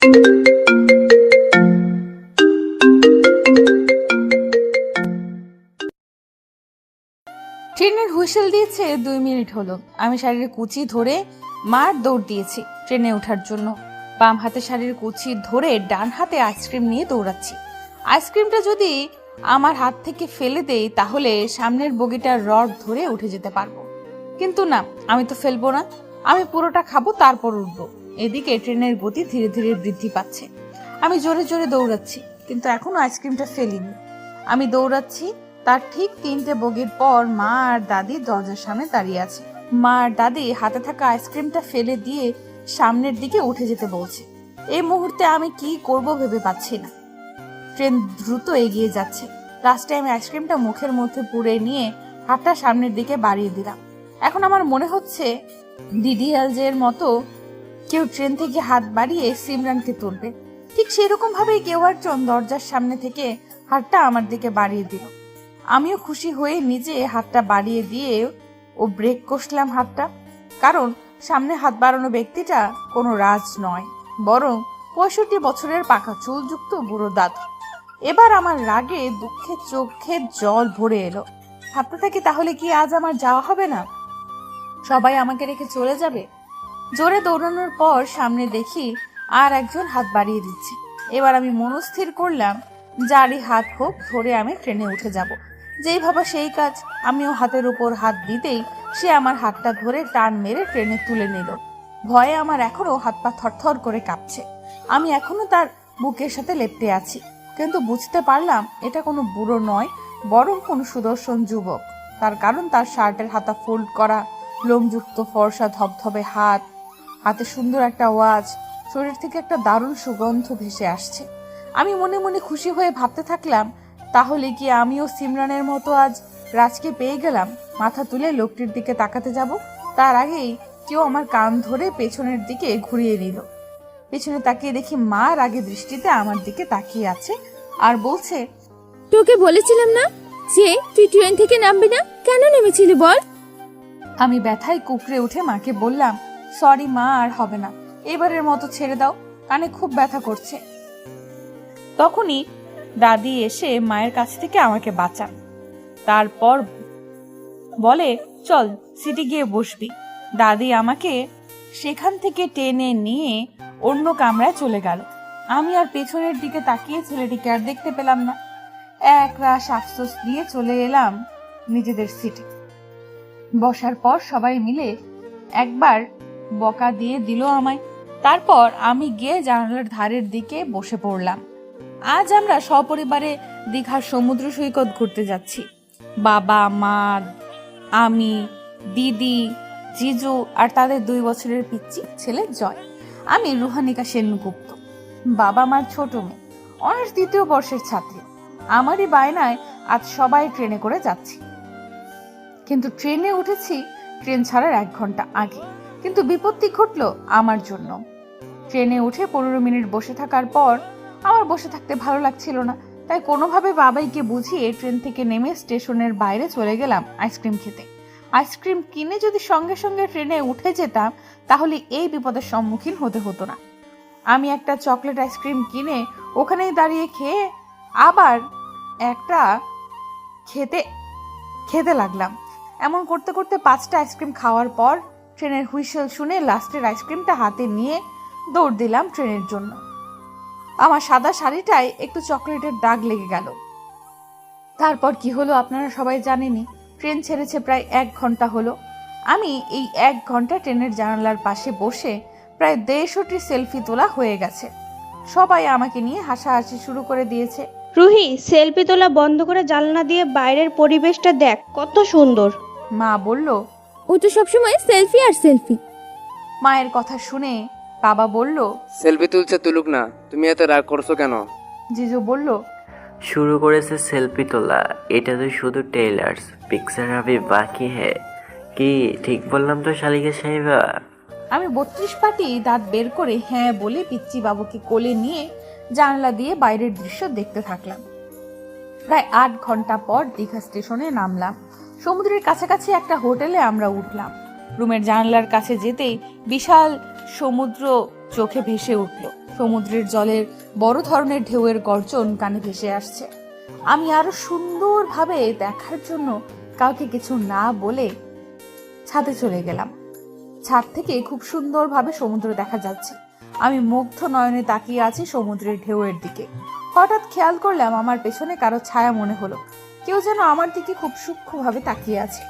ট্রেনের হুইসেল দিয়েছে 2 মিনিট হলো। আমি শাড়ির কুচি ধরে মার দৌড় দিয়েছি ট্রেনে ওঠার জন্য। বাম হাতে শাড়ির কুচি ধরে ডান হাতে আইসক্রিম নিয়ে দৌড়াচ্ছি। আইসক্রিমটা যদি আমার হাত থেকে ফেলে দেই তাহলে সামনের বগিটার রড ধরে উঠে যেতে পারবো, কিন্তু না, আমি তো ফেলবো না, আমি পুরোটা খাবো তারপর উঠবো। এদিকে ট্রেনের গতি ধীরে ধীরে বৃদ্ধি পাচ্ছে। আমি জোরে জোরে দৌড়াচ্ছি, কিন্তু এখনো আইসক্রিমটা ফেলিনি। আমি দৌড়াচ্ছি, তার ঠিক 3টে বগির পর মা আর দাদি দরজার সামনে দাঁড়িয়ে আছে। মা আর দাদি হাতে থাকা আইসক্রিমটা ফেলে দিয়ে সামনের দিকে উঠে যেতে বলছে। এই মুহূর্তে আমি কি করব ভেবে পাচ্ছি না। ট্রেন দ্রুত এগিয়ে যাচ্ছে। লাস্টে আমি আইসক্রিমটা মুখের মধ্যে পুরে নিয়ে হাতটা সামনের দিকে বাড়িয়ে দিলাম। এখন আমার মনে হচ্ছে ডিডিএলজের মতো কেউ ট্রেন থেকে হাত বাড়িয়ে সিমরানকে তুলবে। ঠিক সেরকম ভাবেই কেউ একজন দরজার সামনে থেকে হাতটা আমার দিকে বাড়িয়ে দিল। আমিও খুশি হয়ে নিজে হাতটা বাড়িয়ে দিয়ে ও ব্রেক কষলাম হাতটা, কারণ সামনে হাত বাড়ানো ব্যক্তিটা কোনো রাজ নয়, বরং 65 বছরের পাকা চুলযুক্ত বুড়ো দাদু। এবার আমার রাগে দুঃখে চোখে জল ভরে এলো। ভাবতে থাকি, তাহলে কি আজ আমার যাওয়া হবে না? সবাই আমাকে রেখে চলে যাবে? জোরে দৌড়ানোর পর সামনে দেখি আর একজন হাত বাড়িয়ে দিচ্ছে। এবার আমি মনস্থির করলাম, যারই হাত হোক ধরে আমি ট্রেনে উঠে যাব। যেই ভাবা সেই কাজ। আমিও হাতের উপর হাত দিতেই সে আমার হাতটা ধরে টান মেরে ট্রেনে তুলে নিল। ভয়ে আমার এখনো হাত পা থরথর করে কাঁপছে। আমি এখনো তার বুকের সাথে লেপ্টে আছি, কিন্তু বুঝতে পারলাম এটা কোনো বুড়ো নয়, বরং কোনো সুদর্শন যুবক। তার কারণ তার শার্টের হাতা ফোল্ড করা, লোমযুক্ত ফর্সা ধবধবে হাত, হাতে সুন্দর একটা ওয়াচ, শরীর থেকে একটা দারুণ সুগন্ধ ভেসে আসছে। আমি মনে মনে খুশি হয়ে ভাবতে থাকলাম, তাহলে কি আমিও সিমরানের মতো আজ রাজকে পেয়ে গেলাম? মাথা তুলে লোকটির দিকে তাকাতে যাব, তার আগেই কেউ আমার কান ধরে পেছনের দিকে ঘুরিয়ে নিল। পেছনে তাকিয়ে দেখি মা রাগে দৃষ্টিতে আমার দিকে তাকিয়ে আছে আর বলছে, তোকে বলেছিলাম না যে তুই ট্রেন থেকে নামবি না, কেন নেমেছিলি বল? আমি ব্যথায় কুকড়ে উঠে মাকে বললাম, সরি মা, আর হবে না, এবারের মতো ছেড়ে দাও, কানে খুব ব্যথা করছে। তখনই দাদি এসে মায়ের কাছ থেকে আমাকে বাঁচান। তারপর বলে, চল সিটে গিয়ে বসবি। দাদি আমাকে সেখান থেকে টেনে নিয়ে অন্য কামরায় চলে গেল। আমি আর পেছনের দিকে তাকিয়ে ছেলেটিকে আর দেখতে পেলাম না। এক রাশ আফসোস দিয়ে চলে এলাম নিজেদের সিটে। বসার পর সবাই মিলে একবার বকা দিয়ে দিল আমায়। তারপর আমি গিয়ে জানালার ধারের দিকে বসে পড়লাম। আজ আমরা সপরিবারে দীঘার সমুদ্র সৈকত ঘুরতে যাচ্ছি। বাবা, মা, আমি, দিদি, জিজু আর তাদের 2 বছরের পিচ্চি ছেলে জয়। আমি রুহানিকা সেনগুপ্ত, বাবা মার ছোট মেয়ে, অনার্স 2য় বর্ষের ছাত্রী। আমারই বায়নায় আজ সবাই ট্রেনে করে যাচ্ছি। কিন্তু ট্রেনে উঠেছি ট্রেন ছাড়ার 1 ঘন্টা আগে। কিন্তু বিপত্তি ঘটলো আমার জন্য। ট্রেনে উঠে 15 মিনিট বসে থাকার পর আমার বসে থাকতে ভালো লাগছিল না, তাই কোনোভাবে বাবাইকে বুঝিয়ে ট্রেন থেকে নেমে স্টেশনের বাইরে চলে গেলাম আইসক্রিম খেতে। আইসক্রিম কিনে যদি সঙ্গে সঙ্গে ট্রেনে উঠে যেতাম তাহলে এই বিপদের সম্মুখীন হতে হতো না। আমি একটা চকলেট আইসক্রিম কিনে ওখানেই দাঁড়িয়ে খেয়ে আবার একটা খেতে লাগলাম। এমন করতে করতে 5টা আইসক্রিম খাওয়ার পর ট্রেনের হুইসেল শুনে লাস্টের আইসক্রিমটা হাতে নিয়ে দৌড় দিলাম ট্রেনের জন্য। আমার সাদা শাড়িটায় একটু চকলেটের দাগ লেগে গেল। তারপর কি হলো আপনারা সবাই জানেনই। ট্রেন ছেড়েছে প্রায় 1 ঘন্টা হলো। আমি এই 1 ঘন্টা ট্রেনের জানালার পাশে বসে প্রায় 150টি সেলফি তোলা হয়ে গেছে। সবাই আমাকে নিয়ে হাসাহাসি শুরু করে দিয়েছে। রুহি, সেলফি তোলা বন্ধ করে জানলা দিয়ে বাইরের পরিবেশটা দেখ, কত সুন্দর। মা বলল, ও তো সবসময় সেলফি আর সেলফি। মায়ের কথা শুনে বাবা বলল, সেলফি তুলছে তুলুক না, তুমি এত রাগ করছো কেন? জিজু বলল, শুরু করেছে সেলফি তোলা, এটা তো শুধু টেইলার্স, পিকচার আভি বাকি হ্যাঁ। কি ঠিক বললাম তো শালিকা সাহেবা? আমি 32 পাটি দাঁত বের করে হ্যাঁ বলে পিচ্চি বাবুকে কোলে নিয়ে জানলা দিয়ে বাইরের দৃশ্য দেখতে থাকলাম। প্রায় 8 ঘন্টা পর দীঘা স্টেশনে নামলাম। সমুদ্রের কাছাকাছি একটা হোটেলে আমরা উঠলাম। রুমের জানলার কাছে যেতেই বিশাল সমুদ্র চোখে ভেসে উঠল। সমুদ্রের জলের বড় ধরনের ঢেউয়ের গর্জন কানে ভেসে আসছে। আমি আরো সুন্দরভাবে দেখার জন্য কাউকে কিছু না বলে ছাদে চলে গেলাম। ছাদ থেকে খুব সুন্দরভাবে সমুদ্র দেখা যাচ্ছে। আমি মুগ্ধ নয়নে তাকিয়ে আছি সমুদ্রের ঢেউয়ের দিকে। হঠাৎ খেয়াল করলাম আমার পেছনে কারো ছায়া মনে হলো। কেউ যেন আমার দিকে খুব সূক্ষ্মভাবে তাকিয়ে আছে।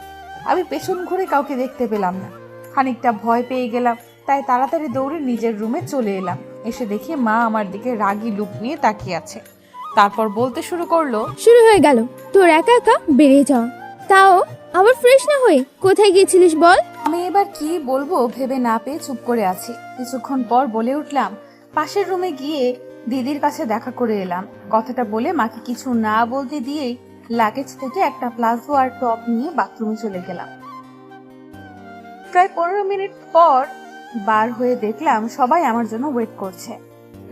আমি পেছন ঘুরে কাউকে দেখতে পেলাম না। খানিকটা ভয় পেয়ে গেলাম, তাই তাড়াতাড়ি দৌড়ে নিজের রুমে চলে এলাম। এসে দেখি মা আমার দিকে রাগী লুক নিয়ে তাকিয়ে আছে। তারপর বলতে শুরু করলো, শুরু হয়ে গেল তোর একা একা বেরিয়ে যাওয়া, তাও আবার ফ্রেশ না হয়ে। কোথায় গিয়েছিলিস বল? আমি এবার কি বলবো ভেবে না পেয়ে চুপ করে আছি। কিছুক্ষণ পর বলে উঠলাম, পাশের রুমে গিয়ে দিদির কাছে দেখা করে এলাম। কথাটা বলে মাকে কিছু না বলতে দিয়েই লাগেজ থেকে একটা প্লাজো আর টপ নিয়ে বাথরুমে চলে গেলাম। প্রায় 15 মিনিট পর বার হয়ে দেখলাম সবাই আমার জন্য ওয়েট করছে।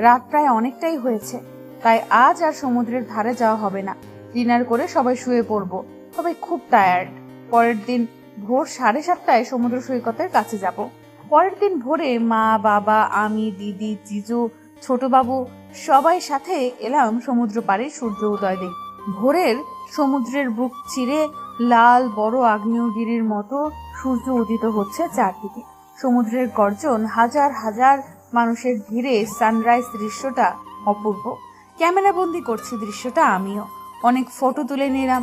রাত প্রায় অনেকটাই হয়েছে, তাই আজ আর সমুদ্রের ধারে যাওয়া হবে না। ডিনার করে সবাই শুয়ে পড়বো। সবাই খুব টায়ার্ড। পরের দিন ভোর 7:30টায় সমুদ্র সৈকতের কাছে যাব। পরের দিন ভোরে মা, বাবা, আমি, দিদি, জিজু, ছোট বাবু সবাই সাথে এলাম সমুদ্র পাড়ে সূর্য উদয় দেখতে। ভোরের সমুদ্রের বুক চিরে লাল বড় আগ্নেয়গিরির মতো সূর্য উদিত হচ্ছে চারদিকে। সমুদ্রের গর্জন, হাজার হাজার মানুষের ভিড়ে সানরাইজ দৃশ্যটা অপূর্ব। ক্যামেরা বন্দি করছি দৃশ্যটা আমিও। অনেক ফটো তুলে নিলাম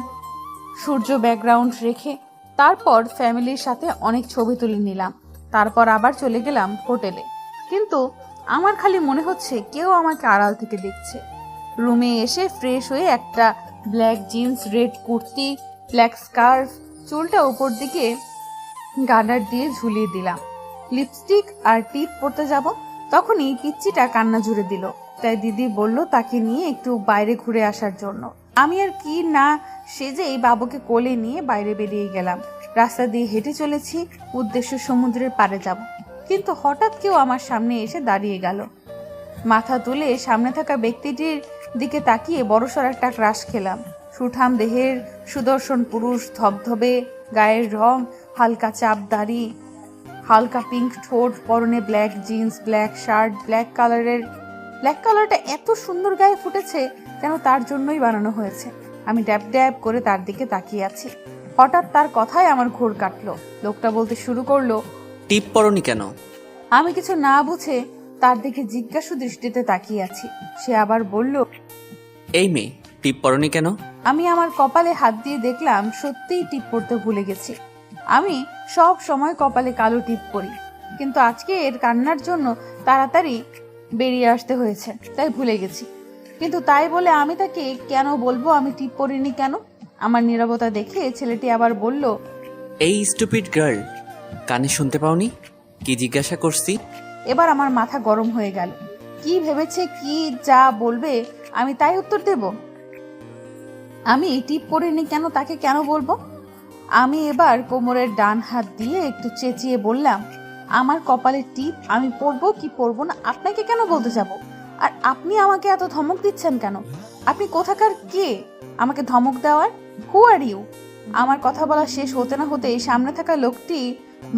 সূর্য ব্যাকগ্রাউন্ড রেখে। তারপর ফ্যামিলির সাথে অনেক ছবি তুলে নিলাম। তারপর আবার চলে গেলাম হোটেলে। কিন্তু আমার খালি মনে হচ্ছে কেউ আমাকে আড়াল থেকে দেখছে। রুমে এসে ফ্রেশ হয়ে একটা black jeans, red kurti, black scarf, চুলটা উপর দিকে গার্ডার দিয়ে ঝুলিয়ে দিলাম। লিপস্টিক আর টিপ পরতে যাব, তখনই পিচ্চিটা কান্না জুড়ে দিল। তাই দিদি বলল তাকে নিয়ে একটু বাইরে ঘুরে আসার জন্য। আমি আর কি না সেজেই বাবুকে কোলে নিয়ে বাইরে বেরিয়ে গেলাম। রাস্তা দিয়ে হেঁটে চলেছি, উদ্দেশ্য সমুদ্রের পাড়ে যাব। কিন্তু হঠাৎ কেউ আমার সামনে এসে দাঁড়িয়ে গেল। মাথা তুলে সামনে থাকা ব্যক্তিটির দিকে তাকিয়ে বড়সড় একটা ক্রাশ খেলাম। সুঠাম দেহের সুদর্শন পুরুষ, ধবধবে গায়ের রং, হালকা চাপ দাড়ি, হালকা পিঙ্ক ঠোঁট, পরনে black jeans, black shirt, black কালারটা এত সুন্দর গায়ে ফুটেছে যেন তার জন্যই বানানো হয়েছে। আমি ড্যাব ড্যাব করে তার দিকে তাকিয়ে আছি। হঠাৎ তার কথায় আমার ঘোর কাটলো। লোকটা বলতে শুরু করলো, টিপ পরনি কেন? আমি কিছু না বুঝে তার দিকে জিজ্ঞাসু দৃষ্টিতে তাকিয়ে আছি। সে আবার বলল, এই মেয়ে, টিপ পরনি কেন? আমি আমার কপালে হাত দিয়ে দেখলাম সত্যিই টিপ পরতে ভুলে গেছি। আমি সব সময় কপালে কালো টিপ পরি, কিন্তু আজকে এর কান্নার জন্য তাড়াতাড়ি বেরিয়ে আসতে হয়েছে, তাই ভুলে গেছি। কিন্তু তাই বলে আমি তাকে কেন বলবো আমি টিপ পরিনি কেন? আমার নীরবতা দেখে ছেলেটি আবার বলল, এই স্টুপিড গার্ল, কানে শুনতে পাওনি কি জিজ্ঞাসা করছি? এবার আমার মাথা গরম হয়ে গেল। কি ভেবেছে, কি যা বলবে আমি তাই উত্তর দেব? আমি টিপ পরিনি কেন তাকে কেন বলবো? আমি এবার কোমরের ডান হাত দিয়ে একটু চেঁচিয়ে বললাম, আমার কপালে টিপ আমি পরবো কি পরবো না আপনাকে কেন বলতে যাব? আর আপনি আমাকে এত ধমক দিচ্ছেন কেন? আপনি কোথাকার কে আমাকে ধমক দেওয়ার? হু আর ইউ? আমার কথা বলা শেষ হতে না হতেই সামনে থাকা লোকটি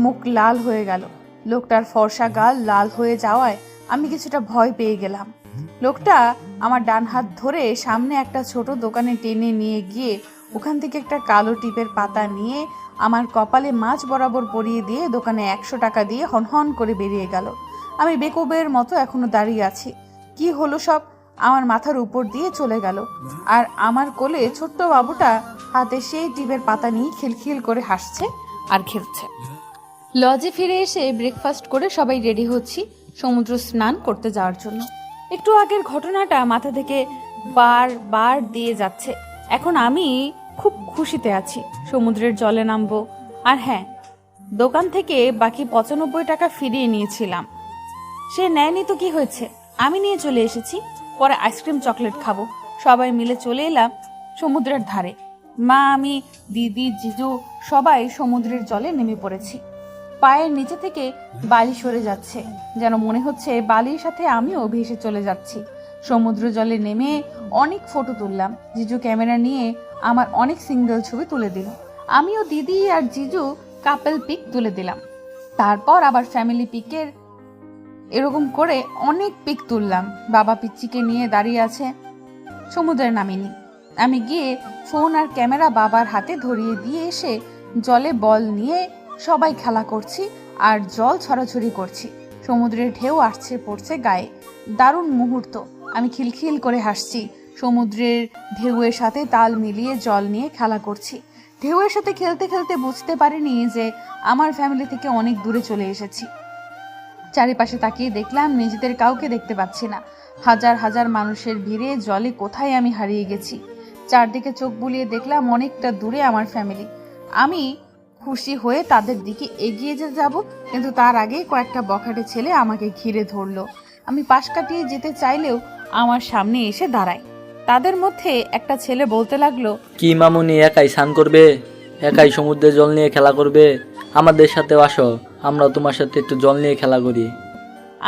মুখ লাল হয়ে গেল। লোকটার ফর্সা গাল লাল হয়ে যাওয়ায় আমি কিছুটা ভয় পেয়ে গেলাম। লোকটা আমার ডান হাত ধরে সামনে একটা ছোট দোকানে টেনে নিয়ে গিয়ে ওখান থেকে একটা কালো টিপের পাতা নিয়ে আমার কপালে মাছ বরাবর পরিয়ে দিয়ে দোকানে 100 টাকা দিয়ে হনহন করে বেরিয়ে গেল। আমি বেকুবের মতো এখনো দাঁড়িয়ে আছি। কি হলো সব? আমার মাথার উপর দিয়ে চলে গেল। আর আমার কোলে ছোট্ট বাবুটা হাতে সেই টিপের পাতা নিয়ে খিলখিল করে হাসছে আর খেলছে। লজে ফিরে এসে ব্রেকফাস্ট করে সবাই রেডি হচ্ছি সমুদ্র স্নান করতে যাওয়ার জন্য। একটু আগের ঘটনাটা মাথা থেকে বার দিয়ে যাচ্ছে। এখন আমি খুব খুশিতে আছি। সমুদ্রের জলে নামবো। আর হ্যাঁ, দোকান থেকে বাকি 95 টাকা ফিরিয়ে নিয়েছিলাম। সে নেয়নি তো কি হয়েছে, আমি নিয়ে চলে এসেছি। পরে আইসক্রিম চকলেট খাবো। সবাই মিলে চলে এলাম সমুদ্রের ধারে। মা, আমি, দিদি, জিজু সবাই সমুদ্রের জলে নেমে পড়েছি। পায়ের নিচে থেকে বালি সরে যাচ্ছে, যেন মনে হচ্ছে বালির সাথে আমিও ভেসে চলে যাচ্ছি। সমুদ্র জলে নেমে অনেক ফটো তুললাম। জিজু ক্যামেরা নিয়ে আমার অনেক সিঙ্গেল ছবি তুলে দিল। আমিও দিদি আর জিজু কাপল পিক তুলে দিলাম। তারপর আবার ফ্যামিলি পিকের এরকম করে অনেক পিক তুললাম। বাবা পিচ্চিকে নিয়ে দাঁড়িয়ে আছে, সমুদ্রে নামিনি। আমি গিয়ে ফোন আর ক্যামেরা বাবার হাতে ধরিয়ে দিয়ে এসে জলে বল নিয়ে সবাই খেলা করছি আর জল ছড়াছড়ি করছি। সমুদ্রের ঢেউ আসছে পড়ছে গায়ে, দারুণ মুহূর্ত। আমি খিলখিল করে হাসছি, সমুদ্রের ঢেউয়ের সাথে তাল মিলিয়ে জল নিয়ে খেলা করছি। ঢেউয়ের সাথে খেলতে খেলতে বুঝতে পারিনি যে আমার ফ্যামিলি থেকে অনেক দূরে চলে এসেছি। চারিপাশে তাকিয়ে দেখলাম নিজেদের কাউকে দেখতে পাচ্ছি না। হাজার হাজার মানুষের ভিড়ে জলে কোথায় আমি হারিয়ে গেছি। চারদিকে চোখ বুলিয়ে দেখলাম অনেকটা দূরে আমার ফ্যামিলি। আমি খুশি হয়ে তাদের দিকে এগিয়ে যাব, কিন্তু তার আগে কয়েকটা বখাটে ছেলে আমাকে ঘিরে ধরলো। আমি পাশ কাটিয়ে যেতে চাইলেও আমার সামনে এসে দাঁড়ায়। তাদের মধ্যে একটা ছেলে বলতে লাগলো, কি মামুনি একাই স্নান করবে? একাই সমুদ্রে জল নিয়ে খেলা করবে? আমাদের সাথে আসো, আমরা তোমার সাথে একটু জল নিয়ে খেলা করি।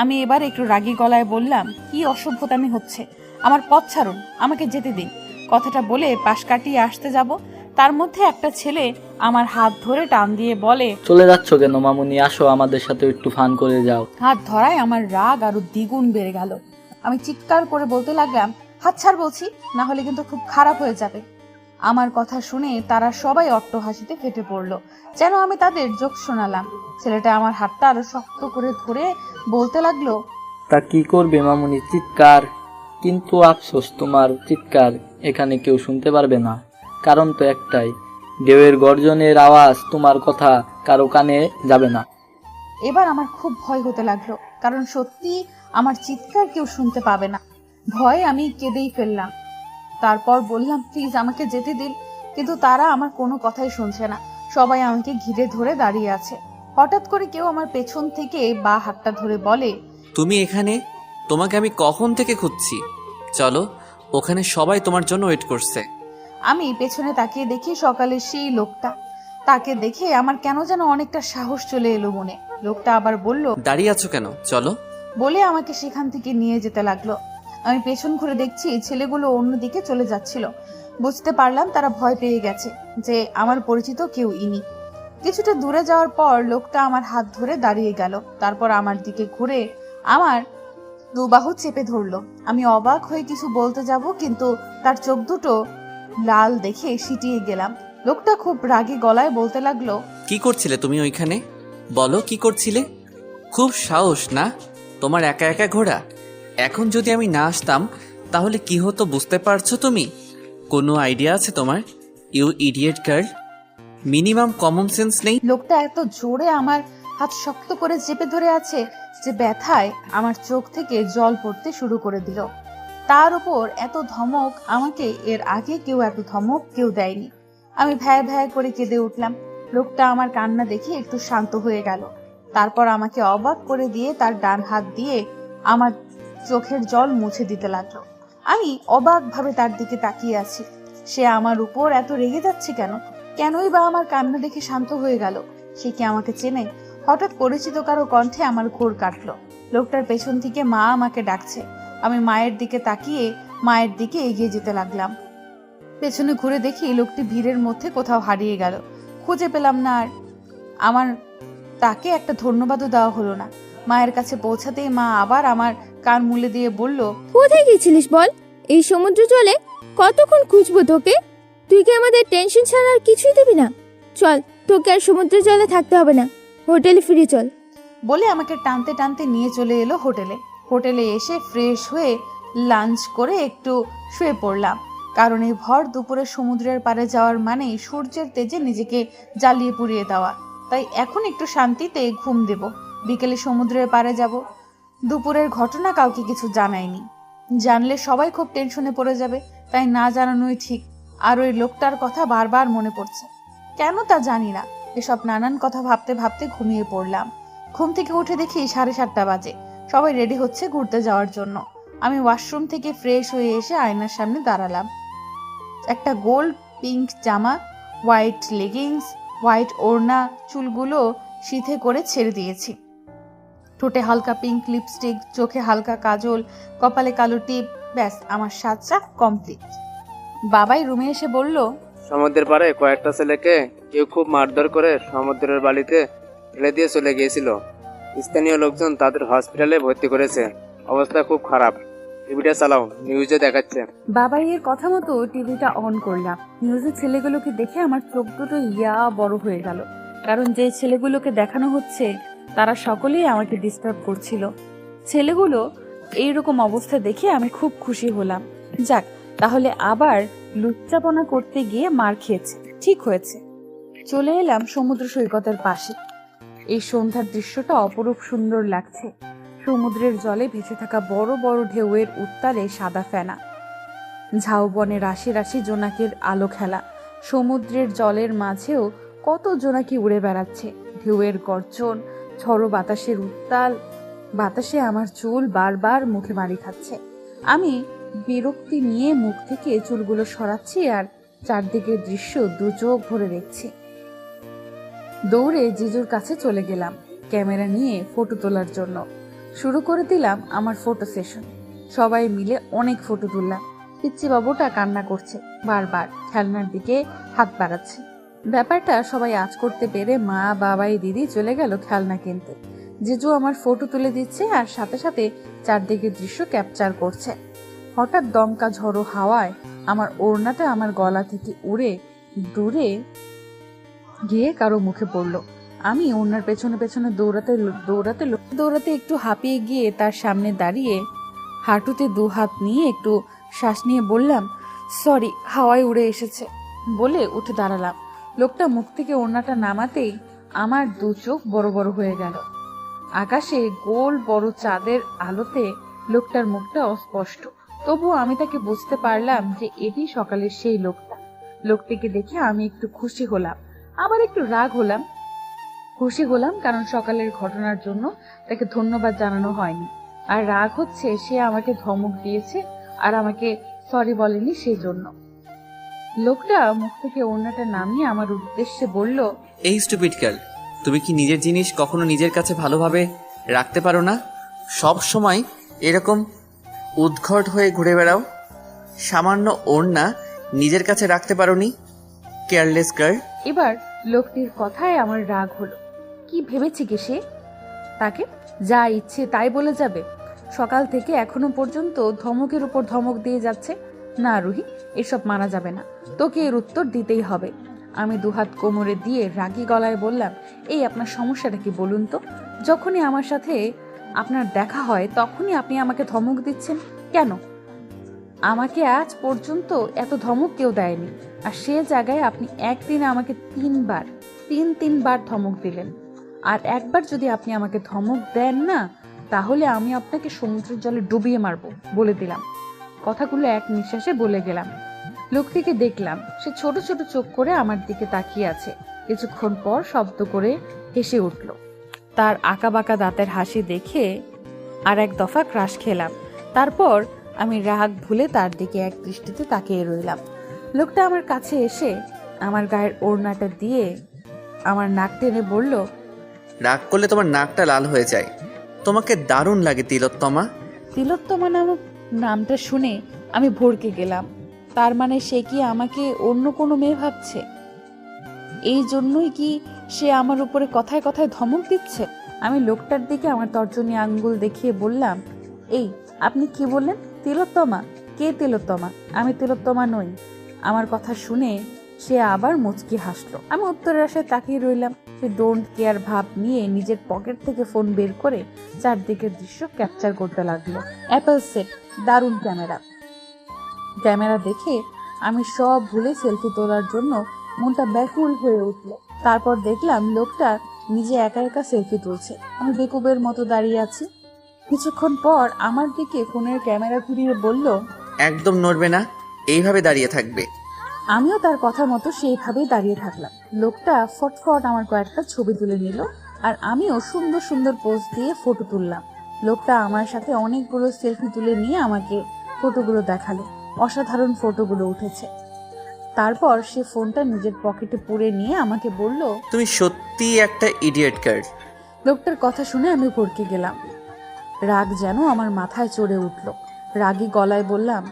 আমি এবার একটু রাগী গলায় বললাম, কি অসভ্যতামি হচ্ছে, আমার পথ ছাড়ুন, আমাকে যেতে দিন। কথাটা বলে পাশ কাটিয়ে আসতে যাব, তার মধ্যে একটা ছেলে আমার হাত ধরে টান দিয়ে বলে, চলে যাচ্ছ কেন মামুনি? আসো, আমাদের সাথে একটু ফান করে যাও। হাত ধরায় আমার রাগ আরো দ্বিগুণ বেড়ে গেল। আমি চিৎকার করে বলতে লাগলাম, হাত ছাড় বলছি, না হলে কিন্তু খুব খারাপ হয়ে যাবে। আমার কথা শুনে তারা সবাই অট্টহাসিতে ফেটে পড়লো, যেন আমি তাদের জোক শোনালাম। ছেলেটা আমার হাতটা আরো শক্ত করে ধরে বলতে লাগলো, তা কি করবে মামুনি? চিৎকার, কিন্তু আফসোস তোমার চিৎকার এখানে কেউ শুনতে পারবে না। কারণ তো একটাই, ঢেউয়ের গর্জনের আওয়াজ তোমার কথা কারো কানে যাবে না। এবার আমার খুব ভয় হতে লাগলো, কারণ সত্যি আমার চিৎকার কেউ শুনতে পাবে না। ভয়ে আমি কেঁদেই ফেললাম। তারপর বললাম, প্লিজ আমাকে যেতে দিন, কিন্তু তারা আমার কোনো কথাই শুনছে না। সবাই আমাকে ঘিরে ধরে দাঁড়িয়ে আছে। হঠাৎ করে কেউ আমার পেছন থেকে বা হাতটা ধরে বলে, তুমি এখানে? তোমাকে আমি কখন থেকে খুঁজছি। চলো, ওখানে সবাই তোমার জন্য ওয়েট করছে। আমি পেছনে তাকিয়ে দেখি সকালের সেই লোকটা। তাকে দেখে আমার কেন যেন অনেকটা সাহস চলে এলো মনে। লোকটা আবার বলল, দাঁড়িয়ে আছো কেন, চলো। বলে আমাকে সেখান থেকে নিয়ে যেতে লাগলো। আমি পেছন ঘুরে দেখছি ছেলেগুলো অন্যদিকে চলে যাচ্ছিল। বুঝতে পারলাম তারা ভয় পেয়ে গেছে যে আমার পরিচিত কেউ ইনি। কিছুটা দূরে যাওয়ার পর লোকটা আমার হাত ধরে দাঁড়িয়ে গেল। তারপর আমার দিকে ঘুরে আমার দুবাহু চেপে ধরলো। আমি অবাক হয়ে কিছু বলতে যাব, কিন্তু তার চোখ দুটো লাল দেখে সিটিয়ে গেলাম। লোকটা খুব রাগী গলায় বলতে লাগলো, কি করছিলে তুমি ওইখানে? বলো, কি করছিলে? খুব সাহস না তোমার একা একা ঘোরা? এখন যদি আমি না আসতাম তাহলে কি হতো বুঝতে পারছো তুমি? কোনো আইডিয়া আছে তোমার? You idiot girl, minimum common sense নেই? লোকটা এত জোরে আমার হাত শক্ত করে চেপে ধরে আছে যে ব্যথায় আমার চোখ থেকে জল পড়তে শুরু করে দিল। তার উপর এত ধমক, আমাকে এর আগে কেউ এত ধমক কেউ দেয়নি। আমি ভ্যায় ভ্যায় করে কেঁদে উঠলাম। লোকটা আমার কান্না দেখে একটু শান্ত হয়ে গেল। তারপর আমাকে অবাক করে দিয়ে তার ডান হাত দিয়ে আমার চোখের জল মুছে দিতে লাগলো। আমি অবাক ভাবে তার দিকে তাকিয়ে আছি। সে আমার উপর এত রেগে যাচ্ছে কেন? কেনই বা আমার কান্না দেখে শান্ত হয়ে গেল? সে কি আমাকে চেনে? হঠাৎ পরিচিত কারো কণ্ঠে আমার ঘোর কাটলো। লোকটার পেছন থেকে মা আমাকে ডাকছে। আমি মায়ের দিকে তাকিয়ে মায়ের দিকে এগিয়ে যেতে লাগলাম। পেছনে ঘুরে দেখি লোকটি ভিড়ের মধ্যে কোথাও হারিয়ে গেল। খুঁজে পেলাম না আর। আমার তাকে একটা ধন্যবাদও দেওয়া হলো না। মায়ের কাছে পৌঁছাতেই মা আবার আমার কান মুলে দিয়ে বলল, কোথায় গেছিলিস বল? এই সমুদ্র জলে কতক্ষণ খুঁজবো তোকে? তুই কি আমাদের টেনশন ছাড়া আর কিছুই দিবি না? চল, তোকে আর সমুদ্র জলে থাকতে হবে না, হোটেলে ফিরে চল। বলে আমাকে টানতে টানতে নিয়ে চলে এলো হোটেলে। হোটেলে এসে ফ্রেশ হয়ে লাঞ্চ করে একটু শুয়ে পড়লাম। কারণ এই ভর দুপুরে সমুদ্রের পাড়ে যাওয়ার মানে সূর্যের তেজে নিজেকে জ্বালিয়ে পুড়িয়ে দেওয়া। তাই এখন একটু শান্তিতে ঘুম দেব, বিকেলে সমুদ্রের পাড়ে যাব। দুপুরের ঘটনা কাউকে কিছু জানাইনি, জানলে সবাই খুব টেনশনে পড়ে যাবে, তাই না জানানোই ঠিক। আর ওই লোকটার কথা বারবার মনে পড়ছে, কেন তা জানি না। এসব নানান কথা ভাবতে ভাবতে ঘুমিয়ে পড়লাম। ঘুম থেকে উঠে দেখি 7:30 বাজে। সবাই রেডি হচ্ছে ঘুরতে যাওয়ার জন্য। আমি ওয়াশরুম থেকে ফ্রেশ হয়ে এসে আয়নার সামনে দাঁড়ালাম। একটা গোল্ড পিঙ্ক জামা, হোয়াইট লেগিংস, হোয়াইট ওড়না, চুলগুলো সিধে করে ছেড়ে দিয়েছি। ঠোঁটে হালকা পিঙ্ক লিপস্টিক, চোখে হালকা কাজল, কপালে কালো টিপ, ব্যাস আমার সাজটা কমপ্লিট। বাবাই রুমে এসে বলল, সমুদ্রের পাড়ে কয়েকটা ছেলেকে কেউ খুব মারধর করে সমুদ্রের বালিতে ফেলে দিয়ে চলে গিয়েছিল। স্থানীয় লোকজন তাদের হসপিটালে ভর্তি করেছে, অবস্থা খুব খারাপ। টিভিটা চালাও, নিউজে দেখাচ্ছে। বাবাইয়ের কথা মতো টিভিটা অন করলাম। নিউজে ছেলেগুলোকে দেখে আমার চোখ দুটো বড় হয়ে গেল, কারণ যে ছেলেগুলোকে দেখানো হচ্ছে তারা সকলেই আমাকে ডিস্টার্ব করছিল। ছেলেগুলো এইরকম অবস্থা দেখে আমি খুব খুশি হলাম। যাক, তাহলে আবার লুচ্চাপনা করতে গিয়ে মার খেয়েছে, ঠিক হয়েছে। চলে এলাম সমুদ্র সৈকতের পাশে। এই সন্ধ্যার দৃশ্যটা অপরূপ সুন্দর লাগছে। সমুদ্রের জলে ভেসে থাকা বড় বড় ঢেউয়ের উত্তালে সাদা ফেনা, ঝাউবনে রাশি রাশি জোনাকির আলো খেলা। সমুদ্রের জলের মাঝেও কত জোনাকি উড়ে বেড়াচ্ছে। ঢেউয়ের গর্জন, ঝড়ো বাতাসের উত্তাল, বাতাসে আমার চুল বারবার মুখে মারি খাচ্ছে। আমি বিরক্তি নিয়ে মুখ থেকে চুলগুলো সরাচ্ছি আর চারদিকের দৃশ্য দু চোখ ভরে দেখছি। দৌড়ে জিজুর কাছে চলে গেলাম ক্যামেরা নিয়ে ফটো তোলার জন্য। শুরু করে দিলাম আমার ফটো সেশন। সবাই মিলে অনেক ফটো তুললাম। পিচ্চি বাবুটা কান্না করছে, বারবার খেলনার দিকে হাত বাড়াচ্ছে। ব্যাপারটা সবাই আঁচ করতে পেরে মা, বাবাই, দিদি চলে গেল খেলনা কিনতে। জিজু আমার ফটো তুলে দিচ্ছে আর সাথে সাথে চারদিকের দৃশ্য ক্যাপচার করছে। হঠাৎ দমকা ঝড়ো হাওয়ায় আমার ওড়নাটা আমার গলা থেকে উড়ে দূরে গিয়ে কারো মুখে পড়লো। আমি ওড়নার পেছনে পেছনে দৌড়াতে একটু হাঁপিয়ে গিয়ে তার সামনে দাঁড়িয়ে হাঁটুতে দু হাত নিয়ে একটু শ্বাস নিয়ে বললাম, সরি, হাওয়ায় উড়ে এসেছে, বলে উঠে দাঁড়ালাম। লোকটা মুখ থেকে ওড়নাটা নামাতেই আমার দু চোখ বড় বড় হয়ে গেল। আকাশে গোল বড় চাঁদের আলোতে লোকটার মুখটা অস্পষ্ট, তবুও আমি তাকে বুঝতে পারলাম যে এটি সকালের সেই লোকটা। লোকটিকে দেখে আমি একটু খুশি হলাম, আবার একটু রাগ হলাম। খুশি হলাম কারণ সকালের ঘটনার জন্য তাকে ধন্যবাদ জানানো হয়নি, আর রাগ হচ্ছে সে আমাকে ধমক দিয়েছে আর আমাকে সরি বলেনি সেই জন্য। লোকটা মুখ থেকে ওড়নাটা নামিয়ে আমার উদ্দেশ্যে বলল, এই স্টুপিড গার্ল, তুমি কি নিজের জিনিস কখনো নিজের কাছে ভালোভাবে রাখতে পারো না? সব সময় এরকম উদ্ঘট হয়ে ঘুরে বেড়াও। সামান্য ওড়না নিজের কাছে রাখতে পারোনি, কেয়ারলেস গার্ল। এবার লোকটির কথায় আমার রাগ হলো। কি ভেবেছে কি সে তাকে যা ইচ্ছে তাই বলে যাবে? সকাল থেকে এখনো পর্যন্ত ধমকের উপর ধমক দিয়ে যাচ্ছে। না রুহি, এসব মানা যাবে না, তোকে এর উত্তর দিতেই হবে। আমি দুহাত কোমরে দিয়ে রাগী গলায় বললাম, এই আপনার সমস্যাটা কি বলুন তো? যখনই আমার সাথে আপনার দেখা হয় তখনই আপনি আমাকে ধমক দিচ্ছেন কেন? আমাকে আজ পর্যন্ত এত ধমক কেউ দেয়নি, আর সে জায়গায় আপনি একদিনে আমাকে তিনবার ধমক দিলেন। আর একবার যদি আপনি আমাকে ধমক দেন না, তাহলে আমি আপনাকে সমুদ্রের জলে ডুবিয়ে মারবো, বলে দিলাম। কথাগুলো এক নিঃশ্বাসে বলে গেলাম। লোকটিকে দেখলাম, সে ছোট ছোট চোখ করে আমার দিকে তাকিয়ে আছে। কিছুক্ষণ পর শব্দ করে হেসে উঠল। তার আঁকাবাঁকা দাঁতের হাসি দেখে আর এক দফা ক্রাশ খেলাম। তারপর আমি রাগ ভুলে তার দিকে এক দৃষ্টিতে তাকিয়ে রইলাম। লোকটা আমার কাছে এসে আমার গায়ের ওড়নাটা দিয়ে আমার নাক টেনে বলল, রাগ করলে তোমার নাকটা লাল হয়ে যায়। তোমাকে দারুণ লাগে তিলোত্তমা। তিলোত্তমা নামক নামটা শুনে আমি ভড়কে গেলাম। তার মানে সে কি আমাকে অন্য কোনো মেয়ে ভাবছে? এই জন্যই কি সে আমার উপরে কথায় কথায় ধমক দিচ্ছে? আমি লোকটার দিকে আমার তর্জনী আঙ্গুল দেখিয়ে বললাম, এই আপনি কি বললেন? তিলোত্তমা? কে তিলোত্তমা? আমি তিলোত্তমা নই। আমার কথা শুনে সে আবার মুচকি হাসলো। আমি উত্তরের আশায় তাকিয়ে রইলাম। সে ডোন্ট কেয়ার ভাব নিয়ে নিজের পকেট থেকে ফোন বের করে চারদিকের দৃশ্য ক্যাপচার করতে লাগলো। অ্যাপল সেট, দারুণ ক্যামেরা দেখে আমি সব ভুলে সেলফি তোলার জন্য মনটা ব্যাকুল হয়ে উঠলো। তারপর দেখলাম লোকটা নিজে একা একা সেলফি তুলছে, আমি বেকুবের মতো দাঁড়িয়ে আছি। কিছুক্ষণ পর আমার দিকে ফোনের ক্যামেরা ঘুরিয়ে বলল, একদম নড়বে না, এইভাবে দাঁড়িয়ে থাকবে। আমিও তার কথা মতো সেইভাবেই দাঁড়িয়ে থাকলাম। লোকটা ফটফট আমার কয়েকটা ছবি তুলে নিল, আর আমিও সুন্দর সুন্দর পোজ দিয়ে ফটো তুললাম। লোকটা আমার সাথে অনেকগুলো সেলফি তুলে নিয়ে আমাকে ফটোগুলো দেখালো। অসাধারণ ফটোগুলো উঠেছে। তারপর সে ফোনটা নিজের পকেটে পুরে নিয়ে আমাকে বলল, তুমি সত্যি একটা ইডিয়েট গার্ল। লোকটার কথা শুনে আমি ভড়কে গেলাম। রাগ যেন আমার মাথায় চড়ে উঠল। রাগী গলায় বললাম,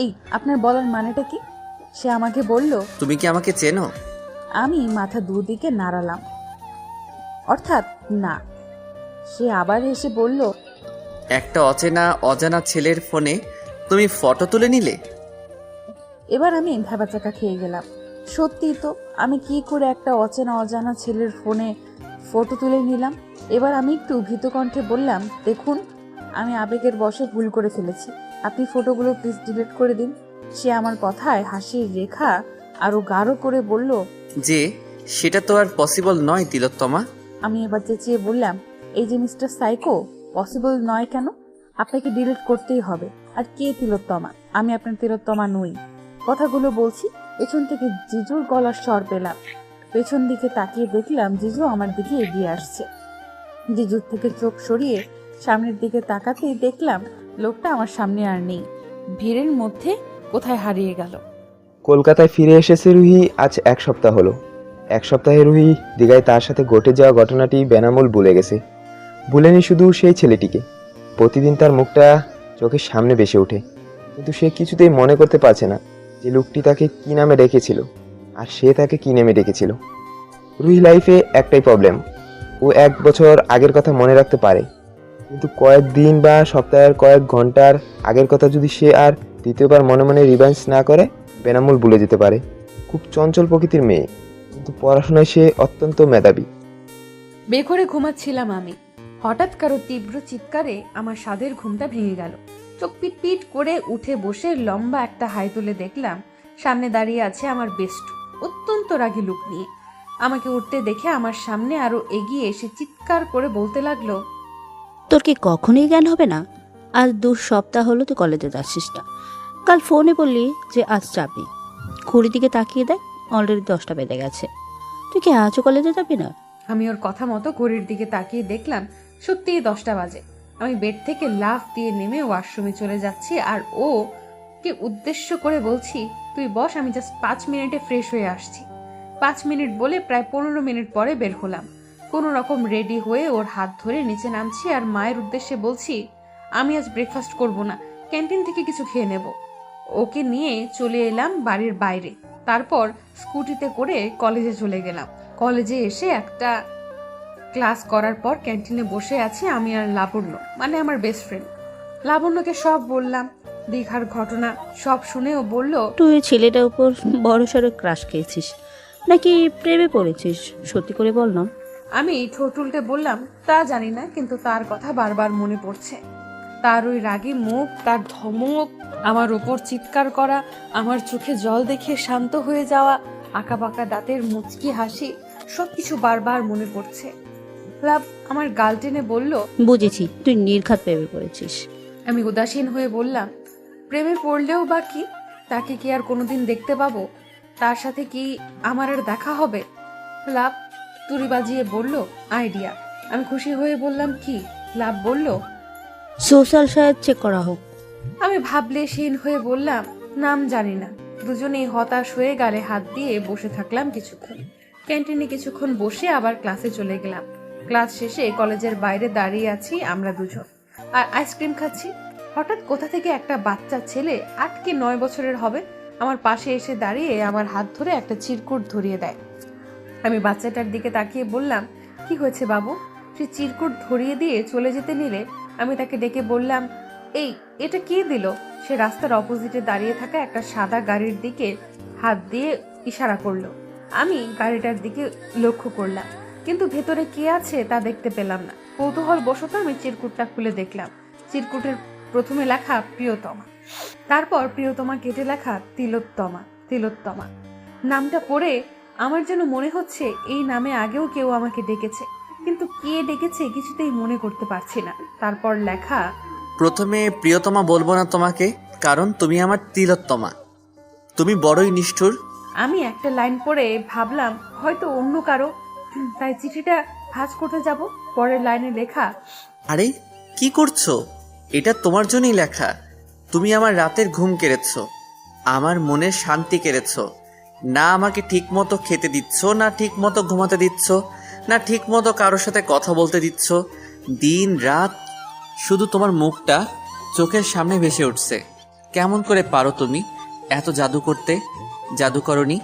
এই আপনার বলার মানেটা কি? সে আমাকে বলল, তুমি কি আমাকে চেনো? আমি মাথা দুদিকে নাড়ালাম, অর্থাৎ না। সে আবার হেসে বলল, একটা অজানা ছেলের ফোনে তুমি ফটো তুলে নিলে? এবার আমি ভ্যাবাচাকা খেয়ে গেলাম। সত্যি তো, আমি কি করে একটা অজানা ছেলের ফোনে ফটো তুলে নিলাম? এবার আমি একটু ভীত কণ্ঠে বললাম, দেখুন, আমি আবেগের বশে ভুল করে ফেলেছি, আপনি ফটোগুলো প্লিজ ডিলিট করে দিন। সে আমার কথায় হাসির রেখা আরো গাঢ় করে বলল, যে সেটা তো আর পসিবল নয় তিলোত্তমা। আমি এবার চেঁচিয়ে বললাম, এই যে মিস্টার সাইকো, পসিবল নয় কেন? আপনাকে ডিলিট করতেই হবে। আর কে তিলোত্তমা? আমি আপনার তিলোত্তমা নই। কথাগুলো বলছি, পেছন থেকে জিজুর গলার স্বর পেলাম। পেছন দিকে তাকিয়ে দেখলাম জিজু আমার দিকে এগিয়ে আসছে। জিজুর থেকে চোখ সরিয়ে সামনের দিকে তাকাতেই দেখলাম লোকটা আমার সামনে আর নেই, ভিড়ের মধ্যে কোথায় হারিয়ে গেল। কলকাতায় ফিরে এসেছে রুহি আজ 1 সপ্তাহ হলো। 1 সপ্তাহে রুহি দীঘায় তার সাথে ঘটে যাওয়া ঘটনাটি বেনামূল ভুলে গেছে। ভুলেনি শুধু সেই ছেলেটিকে, প্রতিদিন তার মুখটা চোখের সামনে ভেসে ওঠে, কিন্তু সে কিছুতেই মনে করতে পারছে না যে লোকটি তাকে কি নামে ডেকেছিল আর সে তাকে কি নামে ডেকেছিল। রুহি লাইফে একটাই প্রবলেম, ও 1 বছর আগের কথা মনে রাখতে পারে, কিন্তু কয়েকদিন বা সপ্তাহের কয়েক ঘন্টার আগের কথা যদি সে আর দ্বিতীয়বার মনে মনে রিভাইন্স না করে বেনামূল ভুলে যেতে পারে। খুব চঞ্চল প্রকৃতির মেয়ে, কিন্তু পড়াশোনায় সে অত্যন্ত মেধাবী। বেঘরে ঘুমাচ্ছিলাম আমি, হঠাৎ কারো তীব্র চিৎকারে আমার স্বাদের ঘুমটা ভেঙে গেল। চোখ পিট করে উঠে বসে লম্বা একটা হাই তুলে দেখলাম সামনে দাঁড়িয়ে আছে আমার বেস্টু, অত্যন্ত রাগী লুক নিয়ে। আমাকে উঠতে দেখে আমার সামনে আরো এগিয়ে এসে চিৎকার করে বলতে লাগলো, তোর কি কখনোই জ্ঞান হবে না? আজ 2 সপ্তাহ হলো তুই কলেজে যাচ্ছিস না। কাল ফোনে বললি যে আজ যাবি, ঘড়ির দিকে তাকিয়ে দেখ, অলরেডি 10টা বেজে গেছে। তুই কি আজও কলেজে যাবি না? আমি ওর কথা মতো ঘড়ির দিকে তাকিয়ে দেখলাম সত্যিই 10টা বাজে। আমি বেড থেকে লাফ দিয়ে নেমে ওয়াশরুমে চলে যাচ্ছি আর ও কে উদ্দেশ্য করে বলছি, তুই বস, আমি জাস্ট 5 মিনিটে ফ্রেশ হয়ে আসছি। 5 মিনিট বলে প্রায় 15 মিনিট পরে বের হলাম। কোনো রকম রেডি হয়ে ওর হাত ধরে নিচে নামছি আর মায়ের উদ্দেশ্যে বলছি, আমি আজ ব্রেকফাস্ট করব না, ক্যান্টিন থেকে কিছু খেয়ে নেব। ওকে নিয়ে চলে এলাম বাড়ির বাইরে, তারপর স্কুটিতে করে কলেজে চলে গেলাম। কলেজে এসে একটা ক্লাস করার পর ক্যান্টিনে বসে আছি আমি আর লাবণ্য, মানে আমার বেস্ট ফ্রেন্ড। লাবণ্যকে সব বললাম, দীঘার ঘটনা সব শুনে ও বলল, তুই ছেলেটার উপর বড়সড় ক্রাশ খেয়েছিস নাকি প্রেমে পড়েছিস? সত্যি করে বল না। আমি ঠোঁট উল্টে বললাম, তা জানি না, কিন্তু তার কথা বারবার মনে পড়ছে। তার ওই রাগী মুখ, তার ধমক, আমার উপর চিৎকার করা, আমার চোখে জল দেখে শান্ত হয়ে যাওয়া, আঁকাবাঁকা দাঁতের মুচকি হাসি, সবকিছু বারবার মনে পড়ছে। লাভ আমার গাল টেনে বলল, বুঝেছি, তুই নির্ঘাত প্রেমে পড়েছিস। আমি উদাসীন হয়ে বললাম, প্রেমে পড়লেও বা কি, তাকে কি আর কোনোদিন দেখতে পাবো? তার সাথে কি আমার আর দেখা হবে? লাভ তুড়ি বাজিয়ে বলল, আইডিয়া। আমি খুশি হয়ে বললাম, কি? লাভ বলল, সোশ্যাল সাইট চেক করা হোক। আমি ভাবলেশহীন হয়ে বললাম, নাম জানি না। দুজনেই হতাশ হয়ে গালে হাত দিয়ে বসে থাকলাম কিছুক্ষণ। ক্যান্টিনে কিছুক্ষণ বসে আবার ক্লাসে চলে গেলাম। ক্লাস শেষে কলেজের বাইরে দাঁড়িয়ে আছি আমরা দুজন আর আইসক্রিম খাচ্ছি। হঠাৎ কোথা থেকে একটা বাচ্চা ছেলে, 8 কি 9 বছরের হবে, আমার পাশে এসে দাঁড়িয়ে আমার হাত ধরে একটা চিরকুট ধরিয়ে দেয়। আমি বাচ্চাটার দিকে তাকিয়ে বললাম, কি হয়েছে বাবু? সে চিরকুট ধরিয়ে দিয়ে চলে যেতে নিলে আমি তাকে ডেকে বললাম, এই এটা কে দিল? সে রাস্তার অপোজিটে দাঁড়িয়ে থাকা একটা সাদা গাড়ির দিকে হাত দিয়ে ইশারা করলো। আমি গাড়িটার দিকে লক্ষ্য করলাম, কিন্তু ভেতরে কে আছে তা দেখতে পেলাম না। কৌতূহল বশত আমি চিরকুটটা খুলে দেখলাম। চিরকুটের প্রথমে লেখা প্রিয়তমা, তারপর প্রিয়তমা কেটে লেখা তিলোত্তমা। তিলোত্তমা নামটা পড়ে আমার যেন মনে হচ্ছে এই নামে আগেও কেউ আমাকে ডেকেছে, কিন্তু কে ডেকেছে কিছুতেই মনে করতে পারছি না। তারপর লেখা, প্রথমে প্রিয়তমা বলবো না তোমাকে, কারণ তুমি আমার তিলোত্তমা। তুমি বড়ই নিষ্ঠুর। আমি একটা লাইন পড়ে ভাবলাম হয়তো অন্য কারো, তাই চিঠিটা ভাঁজ করতে যাব। পরের লাইনে লেখা, আরে কি করছো? এটা তোমার জন্যই লেখা। তুমি আমার রাতের ঘুম কেড়েছ, আমার মনের শান্তি কেড়েছ। না আমাকে ঠিক মতো খেতে দিচ্ছ, না ঠিক মতো ঘুমাতে দিচ্ছ, না ঠিক মতো কারোর সাথে কথা বলতে দিচ্ছ। দিন রাত শুধু তোমার মুখটা চোখের সামনে ভেসে উঠছে। কেমন করে পারো তুমি এত জাদু করতে? জাদু করনি।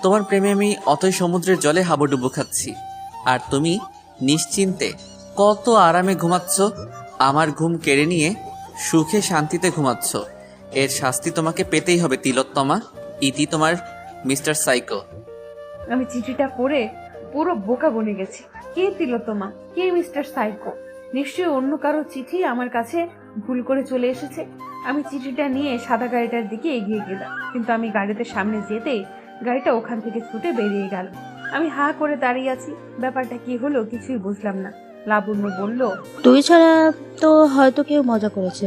তোমার প্রেমে আমি অতই সমুদ্রের জলে হাবুডুবু খাচ্ছি, আর তুমি নিশ্চিন্তে কত আরামে ঘুমাচ্ছ, আমার ঘুম কেড়ে নিয়ে সুখে শান্তিতে ঘুমাচ্ছ। এর শাস্তি তোমাকে পেতেই হবে তিলোত্তমা। ইতি তোমার মিস্টার সাইকো। আমি চিঠিটা পড়ে পুরো বোকা বনে গেছি। কে তিলোত্তমা, কে মিস্টার সাইকো? নিশ্চয়ই অন্য কারো চিঠি আমার কাছে ভুল করে চলে এসেছে। আমি চিঠিটা নিয়ে সাদা গাড়িটার দিকে এগিয়ে গেলাম, কিন্তু আমি গাড়িতে সামনে যেতেই গাড়িটা ওখান থেকে ছুটে বেরিয়ে গেল। আমি হা করে দাঁড়িয়ে আছি, ব্যাপারটা কি হলো কিছুই বুঝলাম না। লাবণ্য বলল, তুই ছাড়া তো হয়তো কেউ মজা করেছে,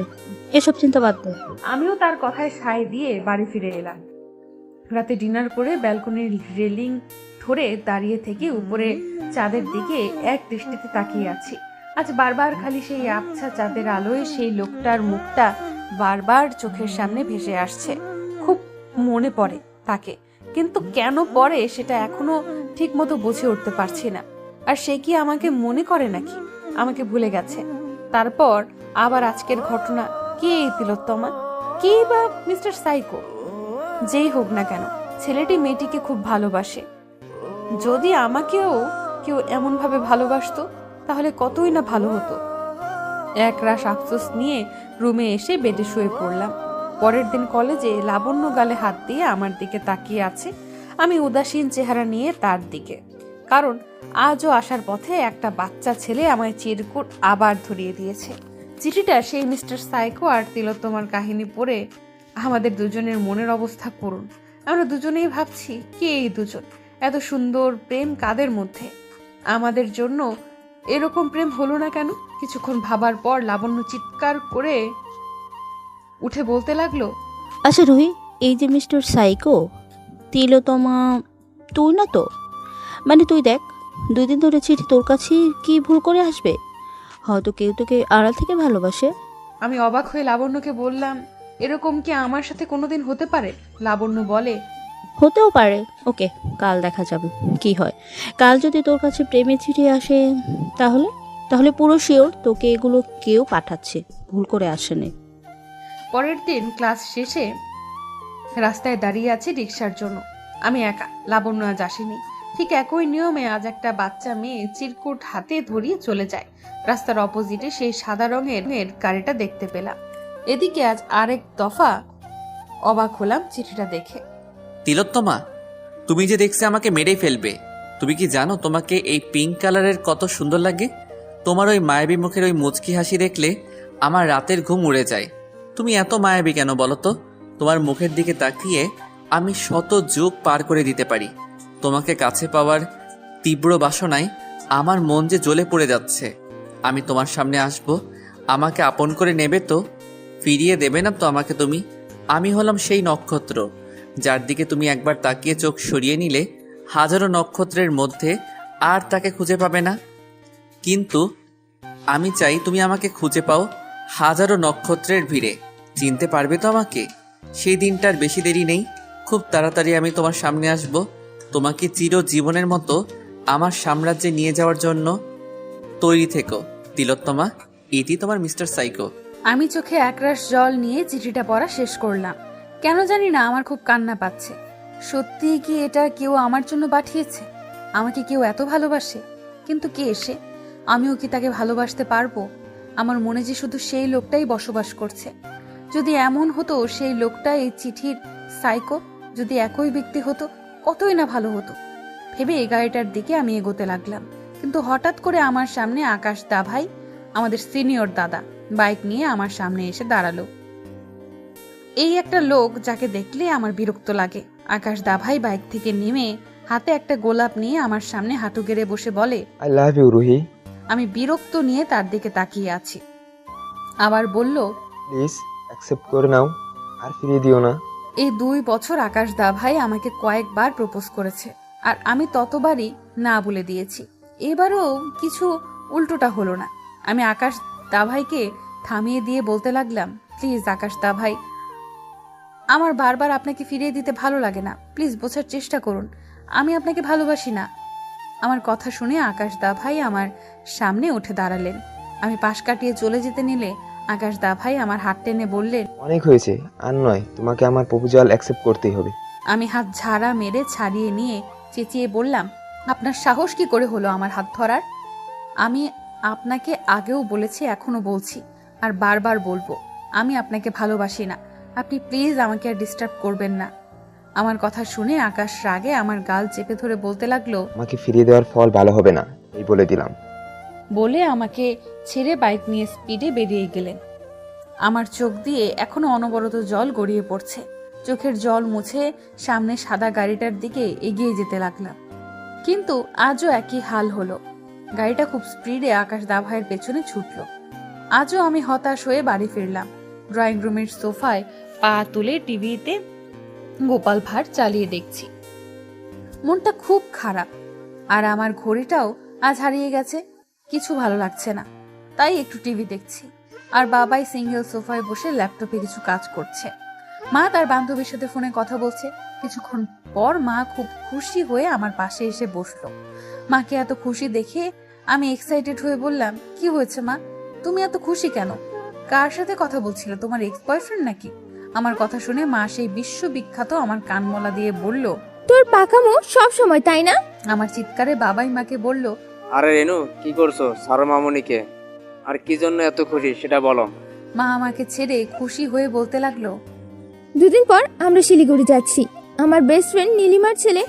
এসব চিন্তা বাদ দে। আমিও তার কথায় সায় দিয়ে বাড়ি ফিরে এলাম। রাতে ডিনার করে ব্যালকনির রেলিং ধরে দাঁড়িয়ে থেকে উপরে চাঁদের দিকে এক দৃষ্টিতে তাকিয়ে আছি। আজ বারবার খালি সেই আবছা চাঁদের আলোয় সেই লোকটার মুখটা বারবার চোখের সামনে ভেসে আসছে। খুব মনে পড়ে তাকে, কিন্তু কেন পড়ে সেটা এখনো ঠিক মতো বুঝে উঠতে পারছি না। আর সে কি আমাকে মনে করে নাকি আমাকে ভুলে গেছে? তারপর আবার আজকের ঘটনা। কে এই তিলোত্তমা, কে বা মিস্টার সাইকো? যেই হোক না কেন, ছেলেটি মেয়েটিকে খুব ভালোবাসে। যদি আমাকেও কেউ এমন ভাবে ভালোবাসতো তাহলে কতই না ভালো হতো। এক রাশ আফসোস নিয়ে রুমে এসে বেডে শুয়ে পড়লাম। পরের দিন কলেজে লাবণ্য গালে হাত দিয়ে আমার দিকে তাকিয়ে আছে, আমি উদাসীন চেহারা নিয়ে তার দিকে। কারণ আজও আসার পথে একটা বাচ্চা ছেলে আমায় চিরকুট আবার ধরিয়ে দিয়েছে। চিঠিটা সেই মিস্টার সাইকো আর তিলোত্তমার কাহিনী পড়ে আমাদের দুজনের মনের অবস্থা করুন। আমরা দুজনেই ভাবছি, কে এই দুজন? এত সুন্দর প্রেম কাদের মধ্যে? আমাদের জন্য এরকম প্রেম হলো না কেন? কিছুক্ষণ ভাবার পর লাবণ্য চিৎকার করে উঠে বলতে লাগলো, আচ্ছা রুহি, এই যে মিস্টার সাইকো, তিলোত্তমা তুই না তো? মানে তুই দেখ, 2 দিন ধরে চিঠি তোর কাছে কি ভুল করে আসবে? হয়তো কেউ তোকে আড়াল থেকে ভালোবাসে। আমি অবাক হয়ে লাবণ্যকে বললাম, এরকম কি আমার সাথে কোনোদিন হতে পারে? লাবণ্য বলে, হতেও পারে। ওকে, কাল দেখা যাবে কি হয়। কাল যদি তোর কাছে প্রেমের চিঠি আসে তাহলে তাহলে পুরো শিওর তোকে এগুলো কেউ পাঠাচ্ছে, ভুল করে আসেনি। পরের দিন ক্লাস শেষে রাস্তায় দাঁড়িয়ে আছি রিক্সার জন্য। আমি একা, লাবণ্য আজ আসেনি। ঠিক একই নিয়মে আজ একটা বাচ্চা মেয়ে চিরকুট হাতে ধরিয়ে চলে যায়। রাস্তার অপোজিটে সেই সাদা রঙের গাড়িটা দেখতে পেলাম। এদিকে আজ আরেক দফা অবাক হলাম চিঠিটা দেখে। তিলোত্তমা, তুমি যে দেখছে আমাকে মেরেই ফেলবে। তুমি কি জানো তোমাকে এই পিঙ্ক কালারের কত সুন্দর লাগে? তোমার ওই মায়াবী মুখের ওই মুচকি হাসি দেখলে আমার রাতের ঘুম উড়ে যায়। তুমি এত মায়াবী কেন বলো তো? তোমার মুখের দিকে তাকিয়ে আমি শত যুগ পার করে দিতে পারি। তোমাকে কাছে পাওয়ার তীব্র বাসনায় আমার মন যে জ্বলে পড়ে যাচ্ছে। আমি তোমার সামনে আসব, আমাকে আপন করে নেবে তো? ফিরিয়ে দেবে না তো আমাকে তুমি? আমি হলাম সেই নক্ষত্র যার দিকে তুমি একবার তাকিয়ে চোখ সরিয়ে নিলে হাজারো নক্ষত্রের মধ্যে আর তাকে খুঁজে পাবে না। কিন্তু আমি চাই তুমি আমাকে খুঁজে পাও হাজারো নক্ষত্রের ভিড়ে। চিনতে পারবে তো আমাকে? সেই দিনটার বেশি দেরি নেই, খুব তাড়াতাড়ি আমি তোমার সামনে আসব, তোমাকে চিরজীবনের মতো আমার সাম্রাজ্যে নিয়ে যাওয়ার জন্য। তৈরি থেকো তিলোত্তমা। এটি তোমার মিস্টার সাইকো। আমি চোখে একরাশ জল নিয়ে চিঠিটা পড়া শেষ করলাম। কেন জানি না আমার খুব কান্না পাচ্ছে। সত্যি কি এটা কেউ আমার জন্য পাঠিয়েছে? আমাকে কেউ এত ভালোবাসে? কিন্তু কে এসে? আমিও কি তাকে ভালোবাসতে পারবো? আমার মনে যে শুধু সেই লোকটাই বসবাস করছে। যদি এমন হতো সেই লোকটা এই চিঠির সাইকো, যদি একই ব্যক্তি হতো কতই না ভালো হতো। ভেবে এই গাড়িটার দিকে আমি এগোতে লাগলাম, কিন্তু হঠাৎ করে আমার সামনে আকাশ দা ভাই, আমাদের সিনিয়র দাদা, বাইক নিয়ে আমার সামনে এসে দাঁড়ালো। এই একটা লোক যাকে দেখলে আমার বিরক্ত লাগে। আকাশ দা ভাই বাইক থেকে নেমে হাতে একটা গোলাপ নিয়ে আমার সামনে হাঁটু গেড়ে বসে বলে, আই লাভ ইউ রুহি। আমি বিরক্ত নিয়ে তার দিকে তাকিয়ে আছি। আবার বলল, প্লিজ অ্যাকসেপ্ট করে নাও, আর ফিরিয়ে দিও না। এই 2 বছর আকাশ দা ভাই আমাকে কয়েকবার প্রপোজ করেছে, আর আমি ততবারই না বলে দিয়েছি। এবারও কিছু উল্টোটা হলো না। আমি আকাশ দা ভাইকে থামিয়ে দিয়ে বলতে লাগলাম, প্লিজ আকাশ দা ভাই, আমার বারবার আপনাকে ফিরিয়ে দিতে ভালো লাগে না। প্লিজ বোঝার চেষ্টা করুন, আমি আপনাকে ভালোবাসি না। আমার কথা শুনে আকাশ দা ভাই আমার সামনে উঠে দাঁড়ালেন। আমি পাশ কাটিয়ে চলে যেতে নিলে আকাশ দা ভাই আমার হাত টেনে বললেন, অনেক হয়েছে, আর নয়, তোমাকে আমার প্রপোজাল অ্যাকসেপ্ট করতেই হবে। আমি হাত ঝাড়া মেরে ছাড়িয়ে নিয়ে চেঁচিয়ে বললাম, আপনার সাহস কি করে হলো আমার হাত ধরার? আমি আপনাকে আগেও বলেছি, এখনো বলছি, আর বারবার বলবো, আমি আপনাকে ভালোবাসি না। আপনি প্লিজ আমাকে আর ডিস্টার্ব করবেন না। আমার কথা শুনে আকাশ রাগে আমার গাল চেপে ধরে বলতে লাগলো, আমাকে ফিরিয়ে দেওয়ার ফল ভালো হবে না, এই বলে দিলাম। বলে আমাকে ছেড়ে বাইক নিয়ে স্পিডে বেরিয়ে গেলেন। আমার চোখ দিয়ে এখনো অনবরত জল গড়িয়ে পড়ছে। চোখের জল মুছে সামনে সাদা গাড়িটার দিকে এগিয়ে যেতে লাগলাম, কিন্তু আজও একই হাল হলো। গাড়িটা খুব স্পিডে আকাশ দা ভাইয়ের পেছনে ছুটলো। আজও আমি হতাশ হয়ে বাড়ি ফিরলাম। ড্রয়িং রুমের সোফায় পা তুলে টিভিতে গোপাল ভাঁড় চালিয়ে দেখছি। মনটা খুব খারাপ, আর আমার ঘড়িটাও আজ হারিয়ে গেছে। কিছু ভালো লাগছে না, তাই একটু টিভি দেখছি। আর বাবাই সিঙ্গেল সোফায় বসে ল্যাপটপে কিছু কাজ করছে। মা তার বান্ধবীর সাথে ফোনে কথা বলছে। কিছুক্ষণ পর মা খুব খুশি হয়ে আমার পাশে এসে বসলো। মাকে এত খুশি দেখে আমি এক্সাইটেড হয়ে বললাম, কি হয়েছে মা, তুমি এত খুশি কেন? কার সাথে কথা বলছিলে, তোমার এক্স বয়ফ্রেন্ড নাকি? আমার কথা শুনে মা সেই বিশ্ববিখ্যাত আমার কানমলা দিয়ে বলল, তোর পাকামো সব সময়, তাই না? আমার চিৎকারে বাবাই মাকে বলল, আরে রেনু, কি করছো? সারো মামুনিকে। আর কি জন্য এত খুশি সেটা বলো। মা আমাকে ছেড়ে খুশি হয়ে বলতে লাগলো, 2 দিন পর আমরা শিলিগুড়ি যাচ্ছি। আমার বেস্ট ফ্রেন্ড নীলিমার ছেলে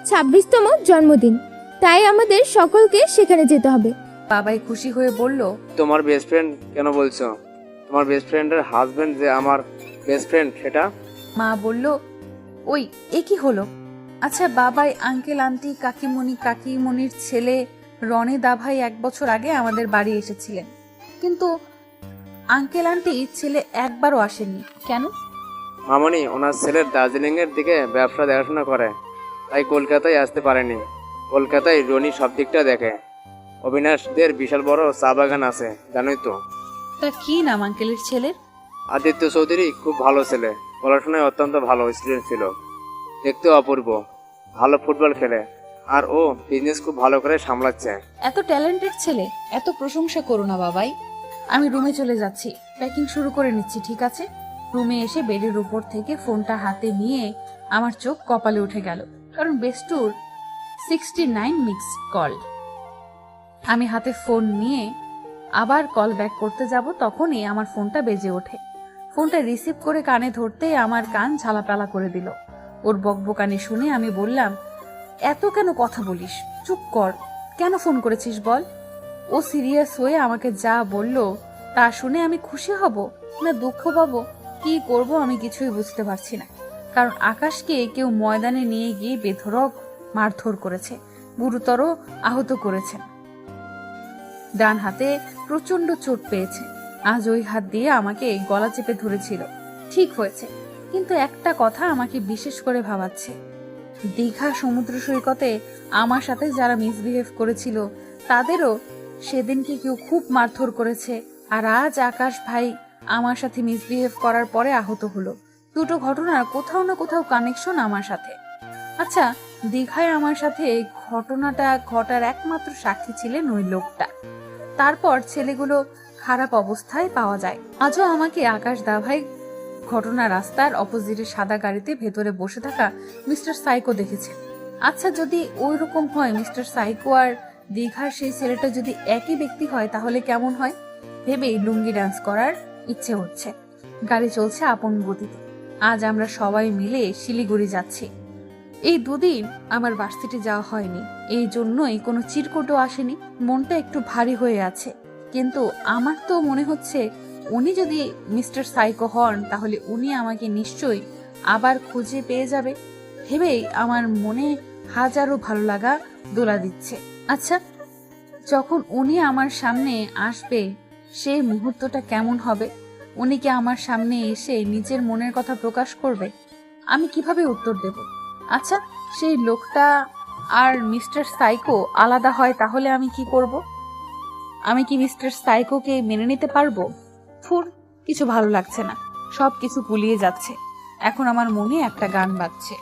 26তম জন্মদিন, তাই আমাদের সকলকে সেখানে যেতে হবে। বাবাই খুশি হয়ে বলল, তোমার বেস্ট ফ্রেন্ড কেন বলছো? তোমার বেস্ট ফ্রেন্ডের হাজবেন্ড যে আমার বেস্ট ফ্রেন্ড সেটা। মা বলল, ওই এ কি হলো? আচ্ছা, বাবাই আঙ্কেল আন্টি কাকিমণি কাকিমণির ছেলে রনে দা ভাই 1 বছর আগে আমাদের বাড়ি এসেছিলেন, কিন্তু আঙ্কেল আন্টি ছেলে একবারও আসেননি কেন? মামনি ওনার ছেলের দার্জিলিং এর দিকে ব্যবসা দেখাশোনা করে, তাই কলকাতায় আসতে পারেনি। কলকাতায় রনি সব দিকটা দেখে। অবিনাশদের বিশাল বড় চা বাগান আছে, জানোই তো। তা কি নাম আঙ্কেলের ছেলের? আদিত্য চৌধুরী খুব ভালো ছেলে, পড়াশোনায় অত্যন্ত ভালো স্টুডেন্ট ছিল, দেখতে অপূর্ব, ভালো ফুটবল খেলে, আর ও বিজনেস খুব ভালো করে সামলাচ্ছে। এত ট্যালেন্টেড ছেলে, এত প্রশংসা করো না বাবাই। আমি রুমে চলে যাচ্ছি, প্যাকিং শুরু করে নিচ্ছি, ঠিক আছে? রুমে এসে বেডের উপর থেকে ফোনটা হাতে নিয়ে আমার চোখ কপালে উঠে গেল, কারণ বেস্টুর 69 মিস কল। আমি হাতে ফোন নিয়ে আবার কল ব্যাক করতে যাব, তখনই আমার ফোনটা বেজে ওঠে। ফোনটা রিসিভ করে কানে ধরতেই আমার কান ঝালাপালা করে দিল। ওর বকবকানি শুনে আমি বললাম, এত কেন কথা বলিস, চুপ কর, কেন ফোন করেছিস বল? ও সিরিয়াস হয়ে আমাকে যা বলল তা শুনে আমি খুশি হব না দুঃখ পাবো, কি করব আমি কিছুই বুঝতে পারছি না। কারণ আকাশকে কেউ ময়দানে নিয়ে গিয়ে বেধড়ক মারধর করেছে, গুরুতর আহত করেছে। ডান হাতে প্রচন্ড চোট পেয়েছে। আজ ওই হাত দিয়ে আমাকে গলা চেপে ধরেছিল, ঠিক হয়েছে। কিন্তু একটা কথা আমাকে বিশেষ করে ভাবাচ্ছে, দীঘা সমুদ্র সৈকতে আমার সাথে যারা মিসবিহেভ করেছিল তাদেরও সেদিনকে কেউ খুব মারধর করেছে, আর আজ আকাশ ভাই আমার সাথে মিসবিহেভ করার পরে আহত হলো। দুটো ঘটনার কোথাও না কোথাও কানেকশন আমার সাথে। আচ্ছা, দীঘায় আমার সাথে ঘটনাটা ঘটার একমাত্র সাক্ষী ছিলেন ওই লোকটা। তারপর ছেলেগুলো খারাপ অবস্থায় পাওয়া যায়। আজও আমাকে আকাশ দা ভাই ঘটনা রাস্তার অপোজিটে সাদা গাড়িতে ভেতরে বসে থাকা মিস্টার সাইকো দেখেছেন। আচ্ছা, যদি ওই রকম হয়, মিস্টার সাইকো আর দীঘার সেই ছেলেটা যদি একই ব্যক্তি হয়, তাহলে কেমন হয় ভেবেই লুঙ্গি ডান্স করার ইচ্ছে হচ্ছে। গাড়ি চলছে আপন গতিতে। আজ আমরা সবাই মিলে শিলিগুড়ি যাচ্ছি। এই 2 দিন আমার ভার্সিটি যাওয়া হয়নি, এই জন্যই কোনো চিরকুটও আসেনি। মনটা একটু ভারী হয়ে আছে, কিন্তু আমার তো মনে হচ্ছে উনি যদি মিস্টার সাইকো হন, তাহলে উনি আমাকে নিশ্চয়ই আবার খুঁজে পেয়ে যাবে ভেবেই আমার মনে হাজারো ভালো লাগা দোলা দিচ্ছে। আচ্ছা, যখন উনি আমার সামনে আসবে সেই মুহূর্তটা কেমন হবে? উনি কি আমার সামনে এসে নিজের মনের কথা প্রকাশ করবে? আমি কিভাবে উত্তর দেব? আচ্ছা, সেই লোকটা আর মিস্টার সাইকো আলাদা হয়, তাহলে আমি কি করব? আমি কি মিস্টার সাইকোকে মেনে নিতে পারবো? ফুর, কিছু ভালো লাগছে না, সব কিছু গুলিয়ে যাচ্ছে। এখন আমার মনে একটা গান বাজছে,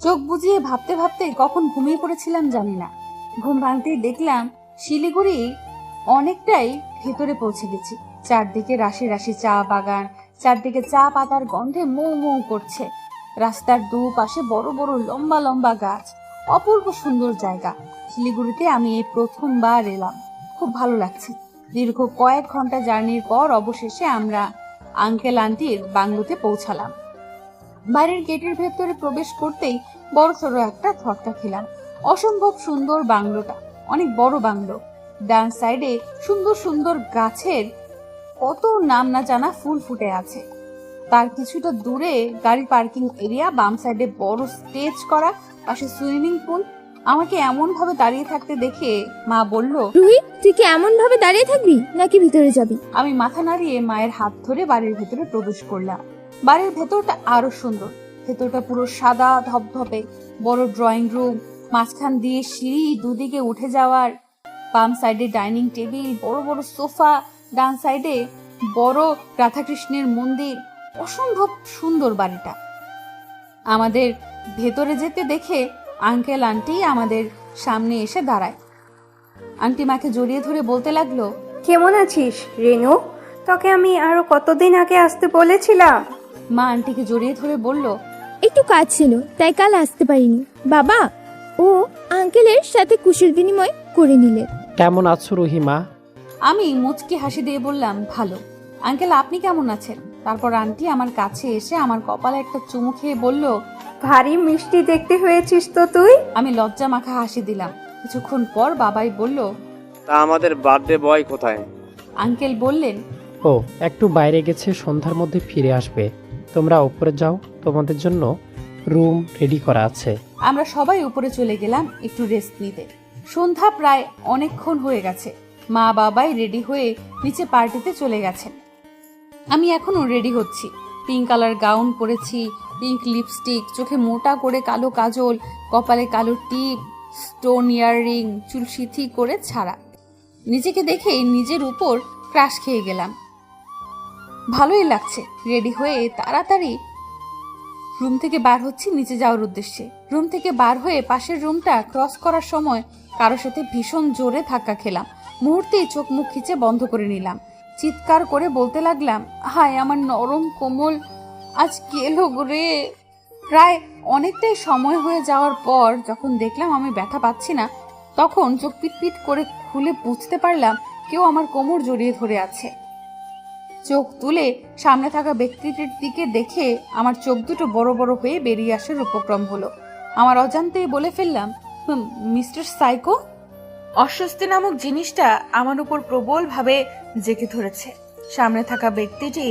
চোখ বুজিয়ে ভাবতে ভাবতে কখন ঘুমিয়ে পড়েছিলাম জানি না। ঘুম ভাঙতেই দেখলাম শিলিগুড়ি অনেকটাই ভেতরে পৌঁছে গেছি। চারদিকে রাশি রাশি চা বাগান, চারদিকে চা পাতার গন্ধে মৌ মৌ করছে। রাস্তার দুপাশে বড় বড় লম্বা লম্বা গাছ, অপূর্ব সুন্দর জায়গা। শিলিগুড়িতে আমি এই প্রথমবার এলাম, খুব ভালো লাগছে। দীর্ঘ কয়েক ঘন্টা জার্নির পর অবশেষে আমরা আঙ্কেল আন্টির বাংলোতে পৌঁছালাম। বাড়ির গেটের ভেতরে প্রবেশ করতেই বড় সড়ো একটা ঝটকা খেলাম। অসম্ভব সুন্দর বাংলোটা, অনেক বড় বাংলো। ডান সাইডে সুন্দর সুন্দর গাছের কত নাম না জানা ফুল ফুটে আছে। তার কিছুটা দূরে গাড়ি পার্কিং এরিয়া, বাম সাইডে বড় স্টেজ করা, পাশে সুইমিং পুল। আমাকে এমন ভাবে দাঁড়িয়ে থাকতে দেখে মা বলল, রুহি, তুই কি এমন ভাবে দাঁড়িয়ে থাকবি নাকি ভিতরে যাবি? আমি মাথা নাড়িয়ে মায়ের হাত ধরে বাড়ির ভেতরে প্রবেশ করলাম। বাড়ির ভেতরটা আরো সুন্দর। ভেতরটা পুরো সাদা ধবধবে, বড় ড্রয়িং রুম, মাঝখান দিয়ে সিঁড়ি, দুদিকে উঠে যাওয়ার। বাম সাইডে ডাইনিং টেবিল, বড় বড় সোফা, ডান সাইডে বড় রাধাকৃষ্ণের মন্দির। অসম্ভব সুন্দর বাড়িটা। আমাদের ভেতরে যেতে দেখে আঙ্কেল আন্টি আমাদের সামনে এসে দাঁড়ায়। আন্টি মাকে জড়িয়ে ধরে বলতে লাগলো, কেমন আছিস রেনু? তোকে আমি আরো কতদিন আগে আসতে বলেছিলাম। মা আন্টিকে জড়িয়ে ধরে বলল, একটু কাজ ছিল তাই কাল আসতে পারিনি। বাবা, ও আঙ্কেলের সাথে কুশল বিনিময় করে নিলে। কেমন আছো রহিমা? আমি মুচকি হাসি দিয়ে বললাম, ভালো। আঙ্কেল, আপনি কেমন আছেন? তারপর আন্টি আমার কাছে এসে আমার কপালে একটা চুমু খেয়ে বলল, ভারী মিষ্টি দেখতে হয়েছিস তো তুই। আমি লজ্জা মাখা হাসি দিলাম। কিছুক্ষণ পর বাবাই বলল, তা আমাদের বার্থডে বয় কোথায়? আঙ্কেল বললেন, ও একটু বাইরে গেছে, সন্ধ্যার মধ্যে ফিরে আসবে। তোমরা উপরে যাও, তোমাদের জন্য রুম রেডি করা আছে। আমরা সবাই উপরে চলে গেলাম একটু রেস্ট নিতে। সন্ধ্যা প্রায় অনেকক্ষণ হয়ে গেছে। মা বাবাই রেডি হয়ে নিচে পার্টিতে চলে গেছেন। আমি এখনো রেডি হচ্ছি। পিঙ্ক কালার গাউন পরেছি, পিঙ্ক লিপস্টিক, চোখে মোটা করে কালো কাজল, কপালে কালো টিপ, স্টোন ইয়াররিং, চুল সিথি করে ছাড়া। নিজেকে দেখেই নিজের উপর ক্রাশ খেয়ে গেলাম। ভালোই লাগছে। রেডি হয়ে তাড়াতাড়ি রুম থেকে বার হচ্ছি নিচে যাওয়ার উদ্দেশ্যে। রুম থেকে বার হয়ে পাশের রুমটা ক্রস করার সময় কারোর সাথে ভীষণ জোরে ধাক্কা খেলাম। মুহূর্তেই চোখ মুখ খিচে বন্ধ করে নিলাম। চিৎকার করে বলতে লাগলাম, হায় আমার নরম কোমল, আজ গেলো রে। প্রায় অনেকটাই সময় হয়ে যাওয়ার পর যখন দেখলাম আমি ব্যথা পাচ্ছি না, তখন চোখ পিটপিট করে খুলে বুঝতে পারলাম কেউ আমার কোমর জড়িয়ে ধরে আছে। চোখ তুলে সামনে থাকা ব্যক্তিটির দিকে দেখে আমার চোখ দুটো বড় বড় হয়ে বেরিয়ে আসার উপক্রম হলো। আমার অজান্তেই বলে ফেললাম, মিস্টার সাইকো। অস্বস্তি নামক জিনিসটা আমার উপর প্রবলভাবে জেগে ধরেছে। সামনে থাকা ব্যক্তিটি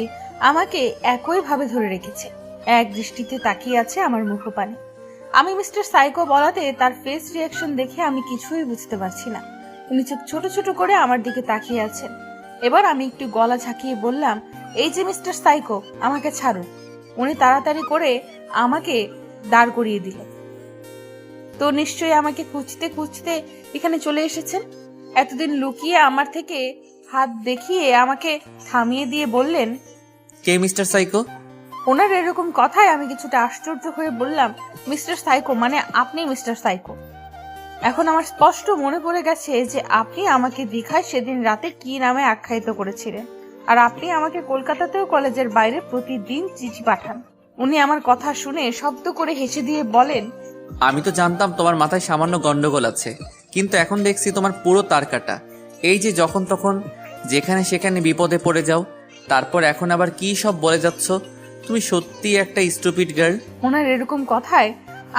আমাকে একইভাবে ধরে রেখেছে, এক দৃষ্টিতে তাকিয়ে আছে আমার মুখপানে। আমি মিস্টার সাইকো বলাতে তার ফেস রিয়াকশন দেখে আমি কিছুই বুঝতে পারছি না। উনি চোখ ছোট ছোট করে আমার দিকে তাকিয়ে আছেন। এবার আমি একটু গলা ঝাঁকিয়ে বললাম, এই যে মিস্টার সাইকো, আমাকে ছাড়ুন। উনি তাড়াতাড়ি করে আমাকে দাঁড় করিয়ে দিলেন। তো নিশ্চয়ই আমাকে খুঁজতে খুঁজতে এখানে চলে এসেছেন। এতদিন লুকিয়ে আমার থেকে হাত দেখিয়ে আমাকে থামিয়ে দিয়ে বললেন, কে মিস্টার সাইকো? ওনার এরকম কথায় আমি কিছুটা আশ্চর্য হয়ে বললাম, মিস্টার সাইকো মানে আপনি মিস্টার সাইকো। এখন আমার স্পষ্ট মনে পড়ে গেছে যে আপনি আমাকে দীঘায় সেদিন রাতে কি নামে আখ্যায়িত করেছিলেন, আর আপনি আমাকে কলকাতাতেও কলেজের বাইরে প্রতিদিন চিঠি পাঠান। উনি আমার কথা শুনে শব্দ করে হেসে দিয়ে বলেন, আমি তো জানতাম তোমার মাথায় সামান্য গন্ডগোল আছে, কিন্তু এখন দেখছি তোমার পুরো তার কাটা। এই যে যখন তখন যেখানে সেখানে বিপদে পড়ে যাও, তারপর এখন আবার কি সব বলে যাচ্ছ। তুমি সত্যি একটা স্টুপিড গার্ল। ওনার এরকম কথায়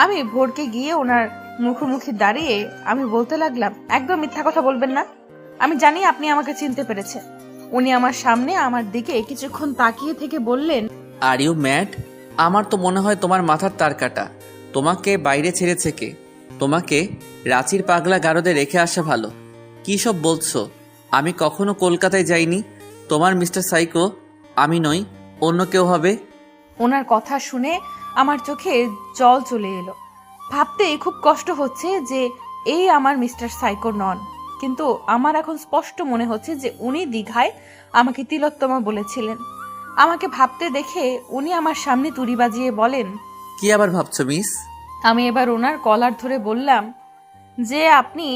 আমি ভোরকে গিয়ে ওনার মুখোমুখি দাঁড়িয়ে আমি বলতে লাগলাম, একদম মিথ্যা কথা বলবেন না। আমি জানি আপনি আমাকে চিনতে পেরেছেন। উনি আমার সামনে আমার দিকে কিছুক্ষণ তাকিয়ে থেকে বললেন, আর ইউ ম্যাড? আমার তো মনে হয় তোমার মাথার তার কাটা। তোমাকে বাইরে ছেড়েছে কে? তোমাকে রাঁচির পাগলা গারদে রেখে আসা ভালো। কি সব বলছো? আমি কখনো কলকাতায় যাইনি। তোমার মিস্টার সাইকো আমি নই, অন্য কেউ হবে। ওনার কথা শুনে আমার চোখে জল চলে এলো। ভাবতে খুব কষ্ট হচ্ছে যে এই আমার মিস্টার সাইকো নন, কিন্তু আমার এখন স্পষ্ট মনে হচ্ছে যে উনি দীঘায় আমাকে তিলোত্তমা বলেছিলেন। আমাকে ভাবতে দেখে উনি আমার সামনে তুড়ি বাজিয়ে বলেন, কি আবার ভাবছো মিস? আমি এবার ওনার কলার ধরে বললাম যে আপনি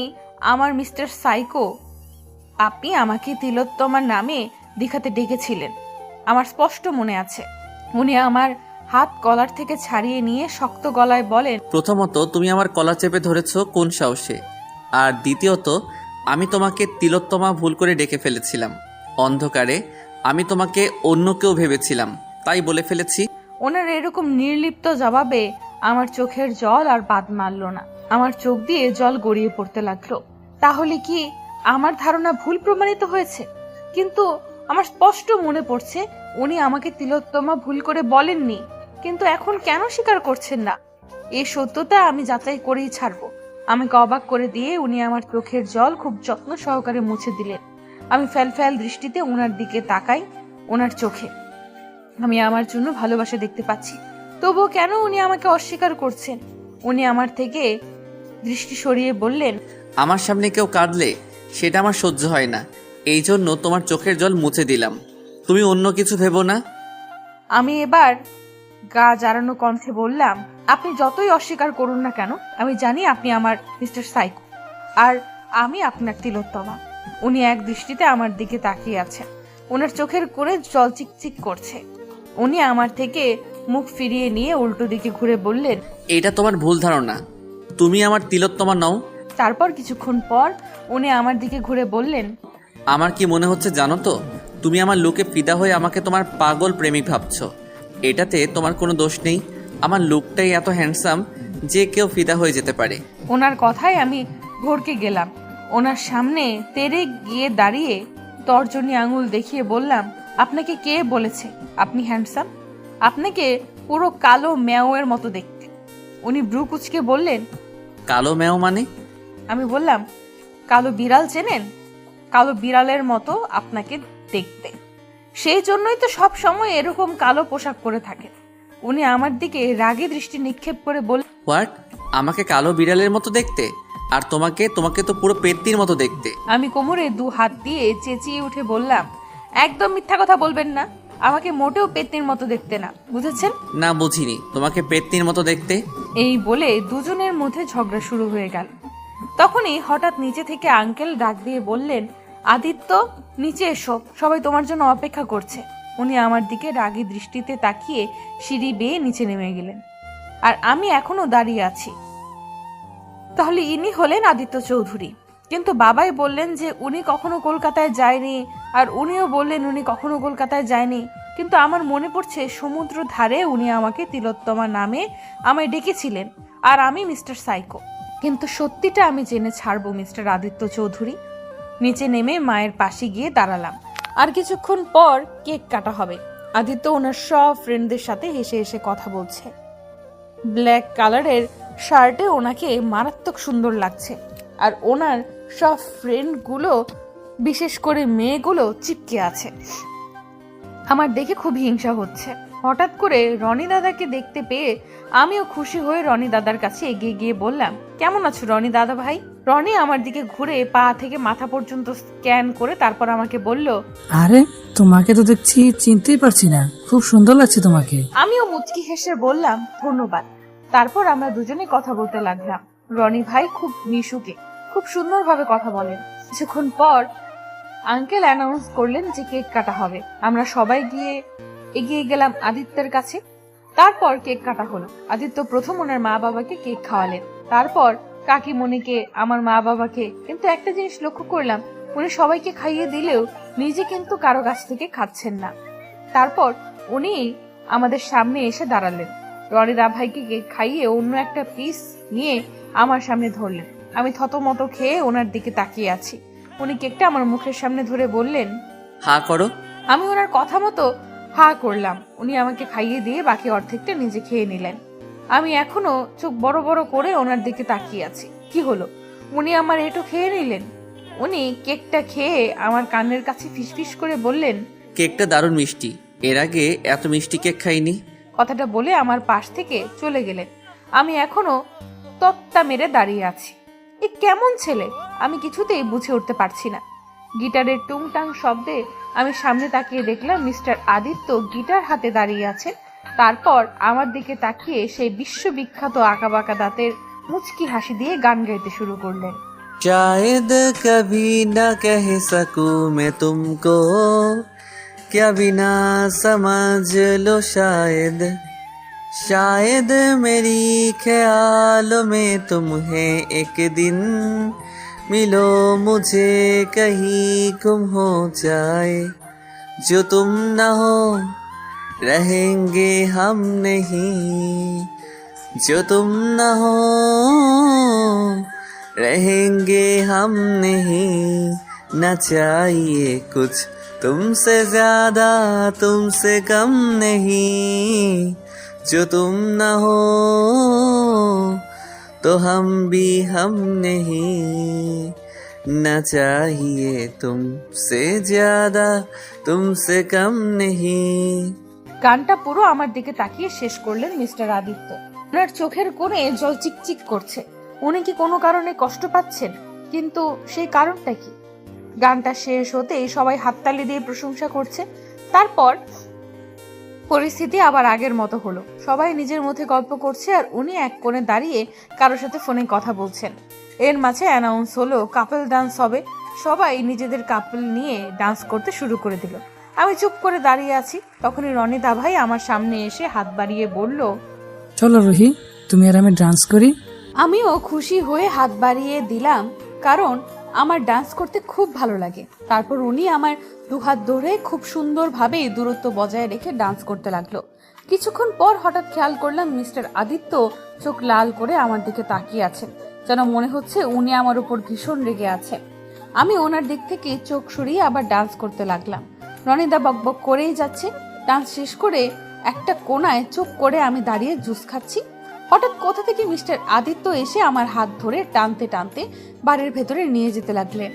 আমার মিস্টার সাইকো, আপনি আমাকে তিলোত্তমার নামে দীঘাতে ডেকেছিলেন। আমার স্পষ্ট মনে আছে। উনি আমার হাত কলার থেকে ছাড়িয়ে নিয়ে শক্ত গলায় বলেন, প্রথমত তুমি আমার কলার চেপে ধরেছো কোন সাহসে? আর দ্বিতীয়ত আমি তোমাকে তিলোত্তমা ভুল করে ডেকে ফেলেছিলাম। অন্ধকারে আমি তোমাকে অন্য কেউ ভেবেছিলাম, তাই বলে ফেলেছি। ওনার এরকম নির্লিপ্ত জবাবে আমার চোখের জল আর বাদ মারল না। আমার চোখ দিয়ে জল গড়িয়ে পড়তে লাগলো। তাহলে কি আমার ধারণা ভুল প্রমাণিত হয়েছে? কিন্তু আমার স্পষ্ট মনে পড়ছে উনি আমাকে তিলোত্তমা ভুল করে বলেননি। কিন্তু এখন কেন স্বীকার করছেন না? এই সত্যতা আমি যাচাই করেই ছাড়বো। আমাকে অবাক করে দিয়ে উনি আমার চোখের জল খুব যত্ন সহকারে মুছে দিলেন। আমি ফ্যাল দৃষ্টিতে ওনার দিকে তাকাই। ওনার চোখে আমি আমার জন্য ভালোবাসা দেখতে পাচ্ছি। তবুও কেন উনি আমাকে অস্বীকার করছেন? উনি আমার থেকে দৃষ্টি সরিয়ে বললেন, আমার সামনে কেউ কাঁদলে সেটা আমার সহ্য হয় না, এই জন্য তোমার চোখের জল মুছে দিলাম। তুমি অন্য কিছু ভেবো না। আমি এবার গা জারানো কণ্ঠে বললাম, আপনি যতই অস্বীকার করুন না কেন, আমি জানি আপনি আমার মিস্টার সাইকো, আর আমি আপনার তিলোত্তমা। উনি এক দৃষ্টিতে আমার দিকে তাকিয়ে আছেন। ওনার চোখের কোণে জল চিকচিক করছে। উনি আমার থেকে মুখ ফিরিয়ে নিয়ে উল্টো দিকে ঘুরে বললেন, এটা তোমার ভুল ধারণা, তুমি আমার তিলোত্তমা নও। তারপর কিছুক্ষণ পর উনি আমার দিকে ঘুরে বললেন, আমার কি মনে হচ্ছে জানো তো? তুমি আমার লুকে ফিদা হয়ে আমাকে তোমার পাগল প্রেমিক ভাবছো। এটাতে তোমার কোনো দোষ নেই। আমার লুকটাই এত হ্যান্ডসাম যে কেউ ফিদা হয়ে যেতে পারে। ওনার কথায় আমি ভড়কে গেলাম। ওনার সামনে তেরে গিয়ে দাঁড়িয়ে তর্জনী আঙুল দেখিয়ে বললাম, আপনাকে কে বলেছে আপনি হ্যান্ডসাম? আপনাকে পুরো কালো ম্যাওয়ের মতো দেখতে। উনি ব্রু কুচকে বললেন, কালো ম্যাও মানে? আমি বললাম, কালো বিড়াল চেনেন? কালো বিড়ালের মতো আপনাকে দেখতে। সেই জন্যই তো সব সময় এরকম কালো পোশাক পরে থাকেন। উনি আমার দিকে রাগে দৃষ্টি নিক্ষেপ করে বললেন, হোয়াট? আমাকে কালো বিড়ালের মতো দেখতে? আর তোমাকে তোমাকে তো পুরো পেত্তির মতো দেখতে। আমি কোমরে 2 হাত দিয়ে চেঁচিয়ে উঠে বললাম, একদম মিথ্যা কথা বলবেন না। আমাকে মোটেও পেত্নির মতো দেখতে না, বুঝেছেন? না, বুঝিনি তোমাকে পেত্তির মতো দেখতে। এই বলে দুজনের মধ্যে ঝগড়া শুরু হয়ে গেল। তখনই হঠাৎ নিচে থেকে আঙ্কেল ডাক দিয়ে বললেন, আদিত্য, নিচে এসো, সবাই তোমার জন্য অপেক্ষা করছে। উনি আমার দিকে রাগী দৃষ্টিতে তাকিয়ে সিঁড়ি বেয়ে নিচে নেমে গেলেন। আর আমি এখনো দাঁড়িয়ে আছি। তাহলে ইনি হলেন আদিত্য চৌধুরী। কিন্তু বাবাই বললেন যে উনি কখনো কলকাতায় যায়নি, আর উনিও বললেন উনি কখনো কলকাতায় যায়নি। কিন্তু আমার মনে পড়ছে সমুদ্র ধারে উনি আমাকে তিলোত্তমা নামে আমায় ডেকেছিলেন, আর আমি মিস্টার সাইকো। কিন্তু সত্যিটা আমি জেনে ছাড়বো মিস্টার আদিত্য চৌধুরী। নিচে নেমে মায়ের পাশে গিয়ে দাঁড়ালাম। আর কিছুক্ষণ পর কেক কাটা হবে। আদিত্য ওনার সব ফ্রেন্ডদের সাথে হেসে হেসে কথা বলছে। ব্ল্যাক কালারের শার্টে ওনাকে মারাত্মক সুন্দর লাগছে। আর ওনার সব ফ্রেন্ডগুলো, বিশেষ করে মেয়েগুলো, চিপকে আছে। আমার দেখে খুব হিংসা হচ্ছে। হঠাৎ করে রনি দাদাকে দেখতে পেয়ে আমিও খুশি হয়ে রনি দাদার কাছে এগিয়ে গিয়ে বললাম, কেমন আছো রনি দাদা ভাই? রনি আমার দিকে ঘুরে পা থেকে মাথা পর্যন্ত স্ক্যান করে তারপর আমাকে বলল, আরে তোমাকে তো দেখছি চিনতেই পারছি না, খুব সুন্দর লাগছে তোমাকে। আমিও মুচকি হেসে বললাম, ধন্যবাদ। তারপর আমরা দুজনে কথা বলতে লাগলাম। রনি ভাই খুব মিশুকে, খুব সুন্দরভাবে কথা বলেন। কিছুক্ষণ পর আঙ্কেল অ্যানাউন্স করলেন যে কেক কাটা হবে। আমরা সবাই এগিয়ে গেলাম আদিত্যের কাছে। তারপর কেক কাটা হলো। আদিত্য প্রথম ওনার মা বাবাকে কেক খাওয়ালেন, তারপর কাকিমণিকে, আমার মা বাবাকে। কিন্তু একটা জিনিস লক্ষ্য করলাম, উনি সবাইকে খাইয়ে দিলেও নিজে কিন্তু কারো কাছ থেকে খাচ্ছেন না। তারপর উনি আমাদের সামনে এসে দাঁড়ালেন। রনি দা ভাইকে কেক খাইয়ে অন্য একটা পিস নিয়ে আমার সামনে ধরলেন। আমি থতমত খেয়ে ওনার দিকে তাকিয়ে আছি। উনি কেকটা আমার মুখের সামনে ধরে বললেন, হা করো। আমি ওনার কথা মতো হা করলাম। উনি আমাকে খাইয়ে দিয়ে বাকি অর্ধেকটা নিজে খেয়ে নিলেন। আমি এখনো চোখ বড় বড় করে ওনার দিকে তাকিয়ে আছি। কি হলো? উনি আমার এটো খেয়ে নিলেন। উনি কেকটা খেয়ে আমার কানের কাছে ফিসফিস করে বললেন, কেকটা দারুণ মিষ্টি, এর আগে এত মিষ্টি কেক খাইনি। কথাটা বলে আমার পাশ থেকে চলে গেলেন। আমি এখনো তত্তা মেরে দাঁড়িয়ে আছি। এ কেমন ছেলে আমি কিছুতেই বুঝে উঠতে পারছি না। গিটারের টুংটাং শব্দে আমি সামনে তাকিয়ে দেখলাম মিস্টার আদিত্য গিটার হাতে দাঁড়িয়ে আছে। তারপর আমার দিকে তাকিয়ে সেই বিশ্ববিখ্যাত আঁকাবাঁকা দাঁতের মুচকি হাসি দিয়ে গান গাইতে শুরু করলেন। शायद कभी न कह सकूं मैं तुमको, क्या बिना समझ लो शायद शायद मेरी ख्यालों में तुम है एक दिन मिलो मुझे कहीं गुम हो जाए जो तुम न हो रहेंगे हम नहीं जो तुम न हो रहेंगे हम नहीं न चाहिए कुछ तुमसे ज्यादा तुमसे कम नहीं जो तुम न हो तो हम भी हम नहीं न चाहिए तुमसे ज्यादा तुमसे कम नहीं। গানটা পুরো আমার দিকে তাকিয়ে শেষ করলেন মিস্টার আদিত্য। ওনার চোখের কোণে জল চিকচিক করছে। উনি কি কোনো কারণে কষ্ট পাচ্ছেন? কিন্তু সেই কারণটা কি? গানটা শেষ হতেই সবাই হাততালি দিয়ে প্রশংসা করছে। তারপর পরিস্থিতি আবার আগের মতো হলো। সবাই নিজের মধ্যে গল্প করছে আর উনি এক কোণে দাঁড়িয়ে কারোর সাথে ফোনে কথা বলছেন। এর মাঝে অ্যানাউন্স হলো কাপল ডান্স হবে। সবাই নিজেদের কাপল নিয়ে ডান্স করতে শুরু করে দিল। আমি চুপ করে দাঁড়িয়ে আছি। তখনই রনিদা ভাই আমার সামনে এসে হাত বাড়িয়ে বলল, চলো রুহি, তুমি আর আমি ডান্স করি। আমিও খুশি হয়ে হাত বাড়িয়ে দিলাম, কারণ আমার ডান্স করতে খুব ভালো লাগে। তারপর উনি আমার দুহাত ধরে খুব সুন্দরভাবে দূরত্ব বজায় রেখে ডান্স করতে লাগলো। কিছুক্ষণ পর হঠাৎ খেয়াল করলাম মিস্টার আদিত্য চোখ লাল করে আমার দিকে তাকিয়ে আছেন, যেন মনে হচ্ছে উনি আমার উপর ভীষণ রেগে আছেন। আমি ওনার দিক থেকে চোখ সরিয়ে আবার ডান্স করতে লাগলাম। রনিদা বকবক করেই যাচ্ছে। ডান্স শেষ করে একটা কোনায় চুপ করে আমি দাঁড়িয়ে জুস খাচ্ছি। হঠাৎ কোথা থেকে মিস্টার আদিত্য এসে আমার হাত ধরে টানতে টানতে বাড়ির ভেতরে নিয়ে যেতে লাগলেন।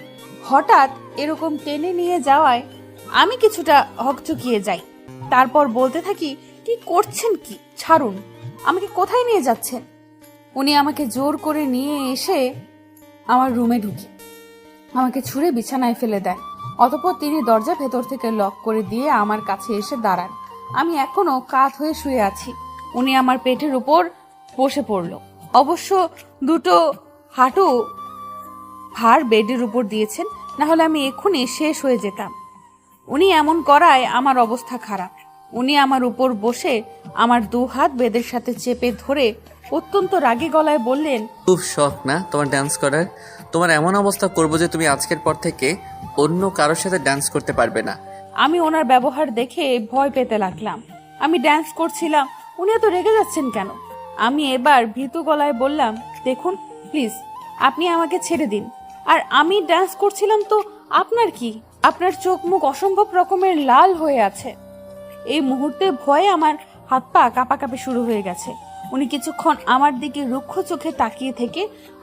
হঠাৎ এরকম টেনে নিয়ে যাওয়ায় আমি কিছুটা হকচকিয়ে যাই। তারপর বলতে থাকি, কি করছেন কি? ছাড়ুন, আমাকে কোথায় নিয়ে যাচ্ছেন? উনি আমাকে জোর করে নিয়ে এসে আমার রুমে ঢুকে আমাকে ছুঁড়ে বিছানায় ফেলে দেন। অতঃপর তিনি দরজা ভেতর থেকে লক করে দিয়ে আমার কাছে এসে দাঁড়ান। আমি এখনো কাত হয়ে শুয়ে আছি। উনি আমার পেটের উপর বসে পড়ল। অবশ্য দুটো হাঁটু ভার বেডের উপর দিয়েছেন, না হলে আমি এক্ষুনি শেষ হয়ে যেতাম। উনি এমন করায় আমার অবস্থা খারাপ। উনি আমার উপর বসে আমার দু হাত বেদের সাথে চেপে ধরে অত্যন্ত রাগী গলায় বললেন, খুব শখ না তোমার ডান্স করার? তোমার এমন অবস্থা করবো যে তুমি আজকের পর থেকে অন্য কারোর সাথে ডান্স করতে পারবে না। আমি ওনার ব্যবহার দেখে ভয় পেতে লাগলাম। আমি ডান্স করছিলাম, উনি এত রেগে যাচ্ছেন কেন? আমি এবার ভীতু গলায় বললাম, দেখুন প্লিজ, আপনি আমাকে ছেড়ে দিন। আর আমি ডান্স করছিলাম তো আপনার কি? আপনার চোখ মুখ অসম্ভব রকমের লাল হয়ে আছে। এই মুহূর্তে ভয়ে আমার হাত পা কাঁপাকাঁপি শুরু হয়ে গেছে। উনি কিছুক্ষণ আমার দিকে রুক্ষ চোখে তাকিয়ে থেকে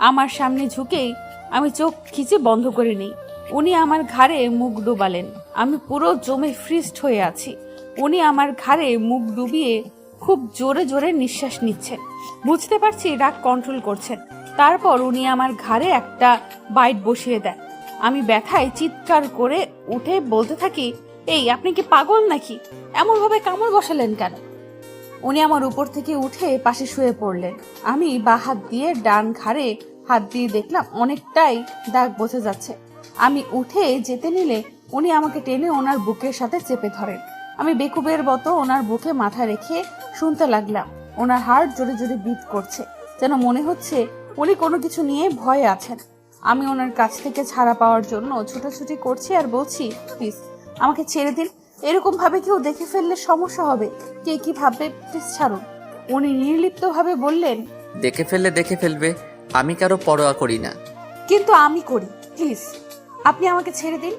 আমার সামনে ঝুঁকেই আমি চোখ খিচে বন্ধ করে নিই। উনি আমার ঘাড়ে মুখ ডুবালেন। আমি পুরো জমে ফ্রিজড হয়ে আছি। উনি আমার ঘাড়ে মুখ ডুবিয়ে খুব জোরে জোরে নিঃশ্বাস নিচ্ছেন। বুঝতে পারছি রাগ কন্ট্রোল করছেন। তারপর উনি আমার ঘাড়ে একটা বাইট বসিয়ে দেন। আমি ব্যথায় চিৎকার করে উঠে বলতে থাকি, এই আপনি কি পাগল নাকি? এমন ভাবে কামড় বসালেন কেন? উনি আমার উপর থেকে উঠে পাশে শুয়ে পড়লেন। আমি বা হাত দিয়ে ডান ঘাড়ে হাত দিয়ে দেখলাম অনেকটাই দাগ বোঝা যাচ্ছে। আমি উঠে যেতে নিলে উনি আমাকে টেনে ওনার বুকের সাথে চেপে ধরেন। আমি বেকুবের মতো ওনার বুকে মাথা রেখে শুনতে লাগলাম। ওনার হার্ট জোরে জোরে বিট করছে, যেন মনে হচ্ছে উনি কোনো কিছু নিয়ে ভয়ে আছেন। আমি ওনার কাছ থেকে ছাড়া পাওয়ার জন্য ছুটোছুটি করছি আর বলছি, প্লিজ আমাকে ছেড়ে দিন। এরকম ভাবে কেউ দেখে ফেললে সমস্যা হবে। কে কি ভাববে, প্লিজ ছাড়ুন। উনি নির্লিপ্ত ভাবে বললেন, দেখে ফেলবে, আমি কারো পরোয়া করি না। কিন্তু আমি করি, প্লিজ আপনি আমাকে ছেড়ে দিন।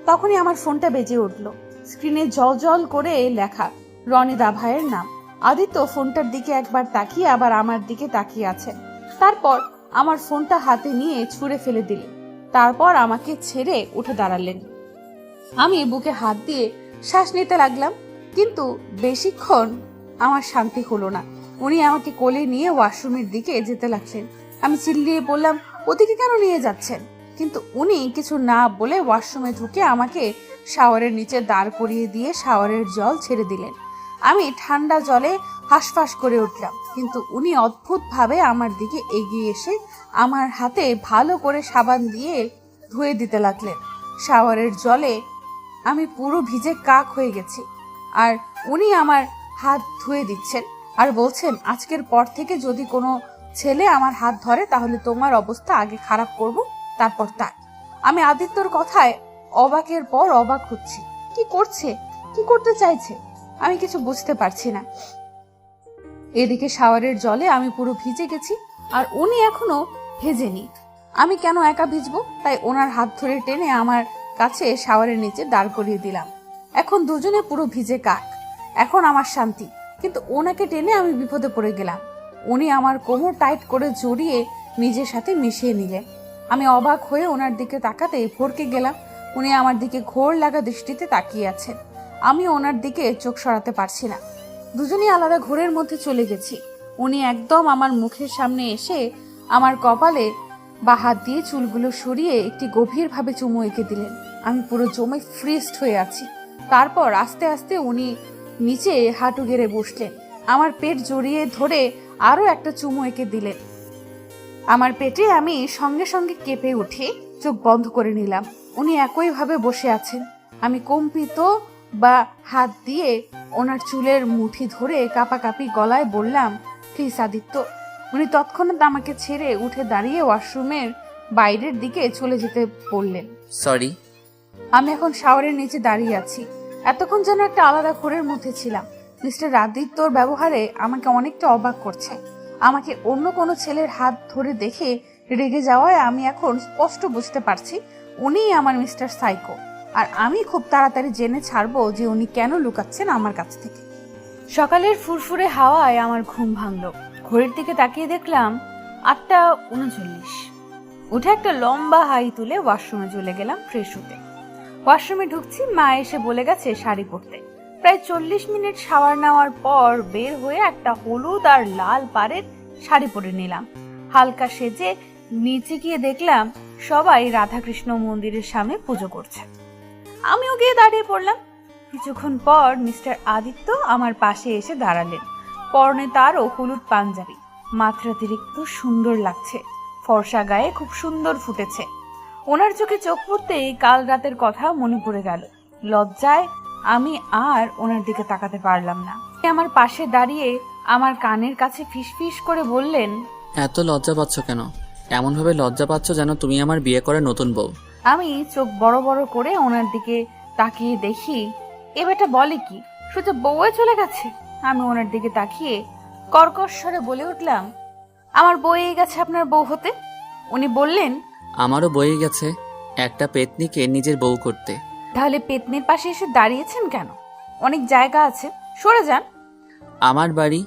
তখনই আমার ফোনটা বেজে উঠল। স্ক্রিনে জল জল করে লেখা রনিদা ভাইয়ের নাম। আদিত্য ফোনটার দিকে একবার তাকিয়ে আবার আমার দিকে তাকিয়ে আছেন। তারপর আমার ফোনটা হাতে নিয়ে ছুঁড়ে ফেলে দিলেন। তারপর আমাকে ছেড়ে উঠে দাঁড়ালেন। আমি বুকে হাত দিয়ে শ্বাস নিতে লাগলাম, কিন্তু বেশিক্ষণ আমার শান্তি হলো না। উনি আমাকে কোলে নিয়ে ওয়াশরুমের দিকে যেতে লাগলেন। আমি চিল্লিয়ে বললাম, ওদিকে কেন নিয়ে যাচ্ছেন? কিন্তু উনি কিছু না বলে ওয়াশরুমে ঢুকে আমাকে শাওয়ারের নিচে দাঁড় করিয়ে দিয়ে শাওয়ারের জল ছেড়ে দিলেন। আমি ঠান্ডা জলে হাঁসফাঁস করে উঠলাম, কিন্তু উনি অদ্ভুতভাবে আমার দিকে এগিয়ে এসে আমার হাতে ভালো করে সাবান দিয়ে ধুয়ে দিতে লাগলেন। শাওয়ারের জলে আমি পুরো ভিজে কাক হয়ে গেছি, আর উনি আমার হাত ধুয়ে দিচ্ছেন। আর বলছেন আজকের পর থেকে যদি কোনো ছেলে আমার হাত ধরে তাহলে তোমার অবস্থা আগে খারাপ করব, তারপর তার। আমি আদিত্যর কথায় অবাকের পর অবাক হচ্ছি। কি করছে, কি করতে চাইছে আমি কিছু বুঝতে পারছি না। এদিকে শাওয়ারের জলে আমি পুরো ভিজে গেছি, আর উনি এখনো ভেজেনি। আমি কেন একা ভিজবো? তাই ওনার হাত ধরে টেনে আমার কাছে শাওয়ারের নিচে দাঁড় করিয়ে দিলাম। এখন দুজনে পুরো ভিজে কাক। এখন আমার শান্তি, কিন্তু ওনাকে টেনে আমি বিপদে পড়ে গেলাম। উনি আমার কোমর টাইট করে জড়িয়ে নিজের সাথে মিশিয়ে নিলেন। আমি অবাক হয়ে ওনার দিকে তাকাতে ভড়কে গেলাম। উনি আমার দিকে ঘোর লাগা দৃষ্টিতে তাকিয়ে আছেন। আমি ওনার দিকে চোখ সরাতে পারছি না। দুজনেই আলাদা ঘোরের মধ্যে চলে গেছি। উনি একদম আমার মুখের সামনে এসে আমার কপালে বা হাত দিয়ে চুলগুলো সরিয়ে একটি গভীরভাবে চুমু এঁকে দিলেন। আমি পুরো জমে ফ্রিজড হয়ে আছি। তারপর আস্তে আস্তে উনি নিচে হাঁটু গেড়ে বসলেন, আমার পেট জড়িয়ে ধরে আরো একটা চুমু এঁকে দিলেন। আমার পেটে আমি সঙ্গে সঙ্গে কেঁপে উঠে চোখ বন্ধ করে নিলাম। উনি একইভাবে বসে আছেন। আমি কম্পিত বা হাত দিয়ে ওনার চুলের মুঠি ধরে কাঁপাকাঁপি গলায় বললাম, প্লিজ আদিত্য। উনি তৎক্ষণাৎ আমাকে ছেড়ে উঠে দাঁড়িয়ে ওয়াশরুমের বাইরের দিকে চলে যেতে বললেন। সরি। আমি এখন শাওয়ারের নিচে দাঁড়িয়ে আছি। এতক্ষণ যেন একটা আলাদা ঘোরের মধ্যে ছিলাম। মিস্টার আদিত্যর ব্যবহারে আমাকে অনেকটা অবাক করছে। আমাকে অন্য কোনো ছেলের হাত ধরে দেখে রেগে যাওয়ায় আমি এখন স্পষ্ট বুঝতে পারছি উনিই আমার মিস্টার সাইকো। আর আমি খুব তাড়াতাড়ি জেনে ছাড়বো যে উনি কেন লুকাচ্ছেন আমার কাছ থেকে। সকালের ফুরফুরে হাওয়ায় আমার ঘুম ভাঙলো। ঘড়ির দিকে তাকিয়ে দেখলাম 8:39। উঠে একটা লম্বা হাই তুলে ওয়াশরুমে চলে গেলাম ফ্রেশ হতে। ওয়াশরুমে ঢুকছি, মা এসে বলে গেছে শাড়ি পরতে। প্রায় 40 মিনিট শাওয়ার নেওয়ার পর বের হয়ে একটা হলুদ আর লাল পাড়ের শাড়ি পরে নিলাম। হালকা সেজে নিচে গিয়ে দেখলাম সবাই রাধাকৃষ্ণ মন্দিরের সামনে পুজো করছে। আমিও গিয়ে দাঁড়িয়ে পড়লাম। কিছুক্ষণ পর মিস্টার আদিত্য আমার পাশে এসে দাঁড়ালেন। পরনে তারও হলুদ পাঞ্জাবি, মাত্রাতিরিক্ত সুন্দর লাগছে। ফর্সা গায়ে খুব সুন্দর ফুটেছে। ওনার চোখে চোখ পড়তেই কাল রাতের কথা মনে পড়ে গেল। লজ্জায় আমি আর ওনার দিকে তাকাতে পারলাম না। আমার পাশে দাঁড়িয়ে আমার কানের কাছে ফিসফিস করে বললেন, এত লজ্জা পাচ্ছ কেন? এমন ভাবে লজ্জা পাচ্ছ যেন তুমি আমার বিয়ে করা নতুন বউ। আমি চোখ বড় বড় করে ওনার দিকে তাকিয়ে দেখি এ বেটা বলে কি, সোজা বউয়ে চলে গেছে। আমি ওনার দিকে তাকিয়ে কর্কশ স্বরে বলে উঠলাম, আমার বয়ে গেছে আপনার বউ হতে। উনি বললেন, আমারও বয়ে গেছে একটা পেতনিকে নিজের বউ করতে। তাহলে পেতনির পাশে এসে দাঁড়িয়েছেন কেন? অনেক জায়গা আছে, সরে যান। আমার বাড়ি,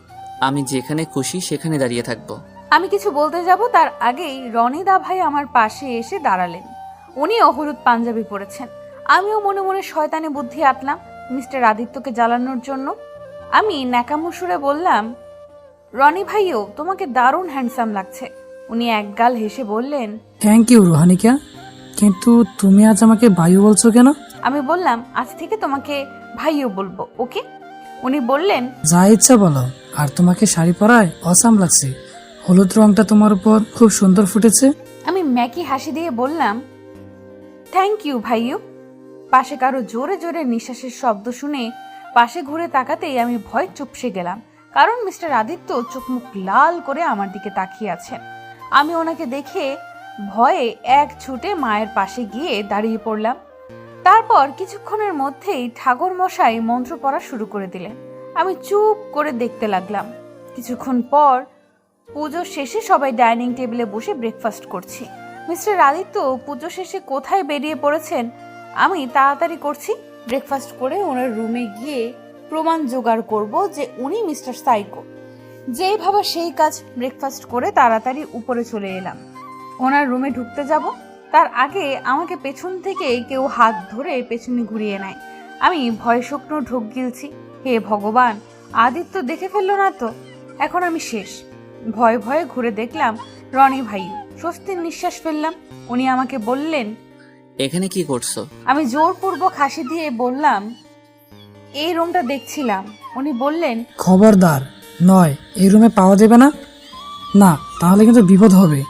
আমি যেখানে খুশি সেখানে দাঁড়িয়ে থাকবো। আমি কিছু বলতে যাব তার আগেই রনিদা ভাই আমার পাশে এসে দাঁড়ালেন। উনিও হলুদ পাঞ্জাবি পরেছেন। আমিও মনে মনে শয়তানি বুদ্ধি আটলাম মিস্টার আদিত্যকে জ্বালানোর জন্য। আমি ন্যাকামো সুরে বললাম, রনি ভাইও তোমাকে দারুণ হ্যান্ডসাম লাগছে। উনি একগাল হেসে বললেন, থ্যাংক ইউ রোহানিকা, কিন্তু তুমি আজ আমাকে ভাইও বলছো কেন? আমি বললাম, আজ থেকে তোমাকে ভাইও বলবো, ওকে? উনি বললেন, যা ইচ্ছা বলো। আর তোমাকে শাড়ি পরায় অসাম লাগছে। হলুদ রংটা তোমার উপর খুব সুন্দর ফুটেছে। আমি ম্যাকি হাসি দিয়ে বললাম, থ্যাংক ইউ ভাইও। পাশে কারো জোরে জোরে নিঃশ্বাসের শব্দ শুনে পাশে ঘুরে তাকাতেই আমি ভয় চুপসে গেলাম, কারণ মিস্টার আদিত্য চোখ মুখ লাল করে আমার দিকে তাকিয়ে আছেন। আমি ওনাকে দেখে ভয়ে এক ছুটে মায়ের পাশে গিয়ে দাঁড়িয়ে পড়লাম। তারপর কিছুক্ষণের মধ্যেই ঠাকুর মশাই মন্ত্র পড়া শুরু করে দিলেন। আমি চুপ করে দেখতে লাগলাম। কিছুক্ষণ পর পুজো শেষে সবাই ডাইনিং টেবিলে বসে ব্রেকফাস্ট করছি। মিস্টার আদিত্য পুজো শেষে কোথায় বেরিয়ে পড়েছেন। আমি তাড়াতাড়ি করছি। ব্রেকফাস্ট করে ওনার রুমে গিয়ে প্রমাণ জোগাড় করব যে উনি মিস্টার সাইকো। যেই ভাবা সেই কাজ। ব্রেকফাস্ট করে তাড়াতাড়ি উপরে চলে এলাম। ওনার রুমে ঢুকতে যাব, তার আগে আমাকে পেছন থেকে কেউ হাত ধরে পেছনে ঘুরিয়ে নেয়। আমি ভয় শুকনো ঢোক গিলছি। হে ভগবান, আদিত্য দেখে ফেললো না তো? এখন আমি শেষ। ভয়ে ভয়ে ঘুরে দেখলাম রনি ভাই। স্বস্তির নিঃশ্বাস ফেললাম। উনি আমাকে বললেন, এখানে কি করছো? আমি জোরপূর্বক হাসি দিয়ে বললাম, এই রুমটা দেখছিলাম। উনি বললেন, খবরদার, নয়, এই রুমে পাওয়া যাবে না। না, তাহলে কিন্তু বিপদ হবে।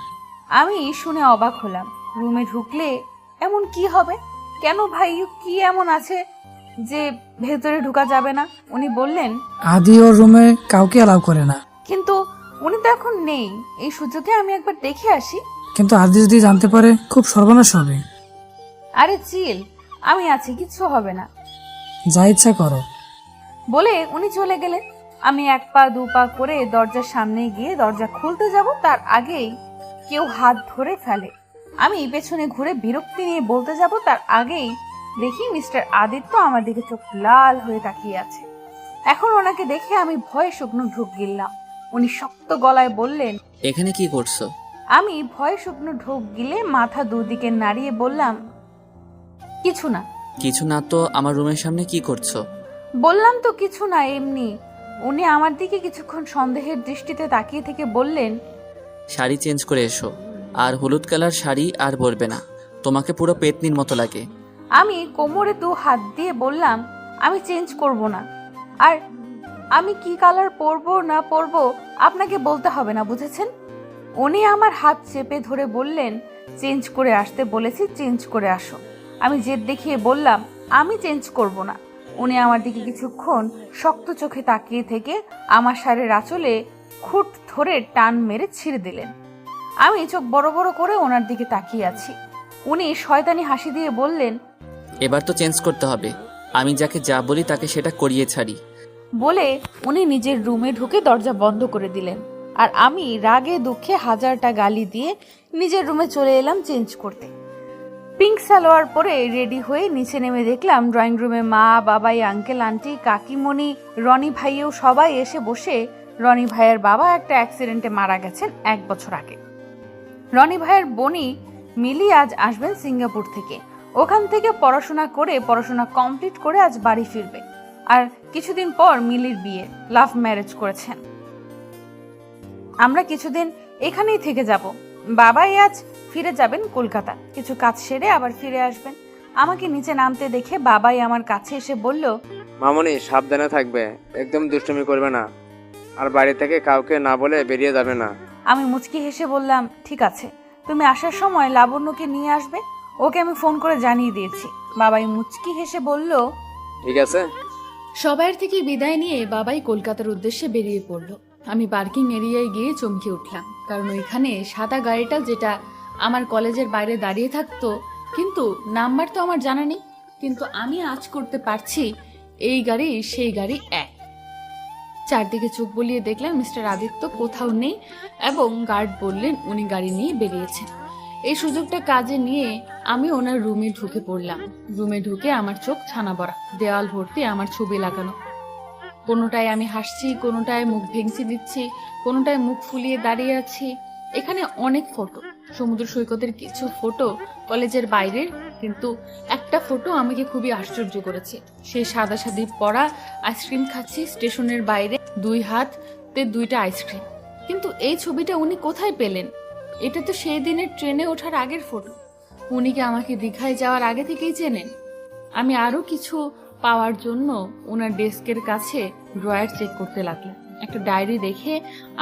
আমি শুনে অবাক হলাম। রুমে ঢুকলে এমন কি হবে? কেন ভাইও কি এমন আছে যে ভেতরে ঢোকা যাবে না। উনি বললেন, আদি ওর রুমে কাউকে অ্যালাউ করে না। কিন্তু উনি তো এখন নেই, এই সুযোগে আমি একবার দেখে আসি। কিন্তু আদি যদি জানতে পারে খুব সর্বনাশ হবে। আরে চিল, আমি আছি, কিচ্ছু হবে না। যা ইচ্ছা করো। বলে উনি চলে গেলেন। আমি 1 পা 2 পা করে দরজার সামনে গিয়ে দরজা খুলতে যাব, তার আগেই কেউ হাত ধরে ফেলে। আমি পেছনে ঘুরে বিরক্তি নিয়ে বলতে যাব, তার আগেই দেখি মিস্টার আদিত্য আমার দিকে চোখ লাল হয়ে তাকিয়ে আছে। এখন ওনাকে দেখে আমি ভয়ে শুকনো ঢোক গিললাম। উনি শক্ত গলায় বললেন, এখানে কি করছো? আমি ভয়ে শুকনো ঢোক গিলে মাথা দুদিকে নাড়িয়ে বললাম, কিছু না। কিছু না তো আমার রুমের সামনে কি করছো? বললাম তো কিছু না, এমনি। উনি আমার দিকে কিছুক্ষণ সন্দেহের দৃষ্টিতে তাকিয়ে থেকে বললেন, শাড়ি চেঞ্জ করে এসো, আর হলুদ কালার শাড়ি আর পরবে না, তোমাকে পুরো পেতনির মতো লাগে। আমি কোমরে 2 হাত দিয়ে বললাম, আমি চেঞ্জ করব না। আর আমি কি কালার পরবো না পরবো আপনাকে বলতে হবে না, বুঝেছেন? উনি আমার হাত চেপে ধরে বললেন, চেঞ্জ করে আসতে বলেছি, চেঞ্জ করে আসো। আমি জেদ দেখিয়ে বললাম, আমি চেঞ্জ করব না। উনি আমার দিকে কিছুক্ষণ শক্ত চোখে তাকিয়ে থেকে আমার শাড়ির আঁচলে খুঁট ধরে টান মেরে ছিঁড়ে দিলেন। আমি চোখ বড় বড় করে ওনার দিকে তাকিয়ে আছি। উনি শয়তানি হাসি দিয়ে বললেন, এবার তো চেঞ্জ করতে হবে, আমি যাকে যা বলি তাকে সেটা করিয়ে ছাড়ি। বলে উনি নিজের রুমে ঢুকে দরজা বন্ধ করে দিলেন। আর আমি রাগে দুঃখে 1000টা গালি দিয়ে নিজের রুমে চলে এলাম চেঞ্জ করতে। পিঙ্ক সালোয়ার পরে রেডি হয়ে নিচে নেমে দেখলাম ড্রয়িং রুমে মা, বাবাই, আঙ্কেল, আন্টি, কাকিমণি, রনি ভাইও সবাই এসে বসে। রনি ভাইয়ের বাবা একটা অ্যাক্সিডেন্টে মারা গেছেন 1 বছর আগে। রনি ভাইয়ের বোনি মিলি আজ আসবেন সিঙ্গাপুর থেকে। ওখান থেকে পড়াশোনা কমপ্লিট করে আজ বাড়ি ফিরবে। আর কিছুদিন পর মিলির বিয়ে, লাভ ম্যারেজ করেছেন। আমরা কিছুদিন এখানেই থেকে যাব। বাবাই আজ ফিরে যাবেন কলকাতা, কিছু কাজ সেরে আবার ফিরে আসবেন। আমাকে নিচে নামতে দেখে বাবাই আমার কাছে এসে বলল, মামনি সাবধানে থাকবে, একদম দুষ্টুমি করবে না, আর বাড়ি থেকে কাউকে না বলে বেরিয়ে যাবে না। আমি মুচকি হেসে বললাম, ঠিক আছে, তুমি আসার সময় লাবণ্যকে নিয়ে আসবে, ওকে আমি ফোন করে জানিয়ে দিয়েছি। বাবাই মুচকি হেসে বলল, ঠিক আছে। সবাইয়ের থেকে বিদায় নিয়ে বাবাই কলকাতার উদ্দেশ্যে বেরিয়ে পড়ল। আমি পার্কিং এরিয়ায় গিয়ে চমকে উঠলাম, কারণ ওইখানে সাদা গাড়িটা যেটা আমার কলেজের বাইরে দাঁড়িয়ে থাকতো, কিন্তু নাম্বার তো আমার জানা নেই। কিন্তু আমি আজ করতে পারছি এই গাড়ি সেই গাড়ি এক। চারদিকে চোখ বুলিয়ে দেখলাম মিস্টার আদিত্য কোথাও নেই, এবং গার্ড বললেন উনি গাড়ি নিয়ে বেরিয়েছেন। এই সুযোগটা কাজে নিয়ে আমি ওনার রুমে ঢুকে পড়লাম। রুমে ঢুকে আমার চোখ ছানা ভরা, দেওয়াল ভর্তি আমার ছবি লাগানো। কোনোটায় আমি হাসছি, কোনোটায় মুখ ভেঙচি দিচ্ছি, কোনোটায় মুখ ফুলিয়ে দাঁড়িয়ে আছি। এখানে অনেক ফটো, সমুদ্র সৈকতের কিছু ফটো, কলেজের বাইরের, কিন্তু একটা ফটো আমাকে খুবই আশ্চর্য করেছে। সেই সাদা সাদি পরা আইসক্রিম খাচ্ছি স্টেশনের বাইরে, 2 হাতে 2টা আইসক্রিম। কিন্তু এই ছবিটা উনি কোথায় পেলেন? এটা তো সেই দিনের ট্রেনে ওঠার আগের ফটো। উনি কি আমাকে দীঘায় যাওয়ার আগে থেকেই চেনেন? আমি আরো কিছু পাওয়ার জন্য ওনার ডেস্কের কাছে ড্রয়ার চেক করতে লাগলাম। একটা ডায়েরি দেখে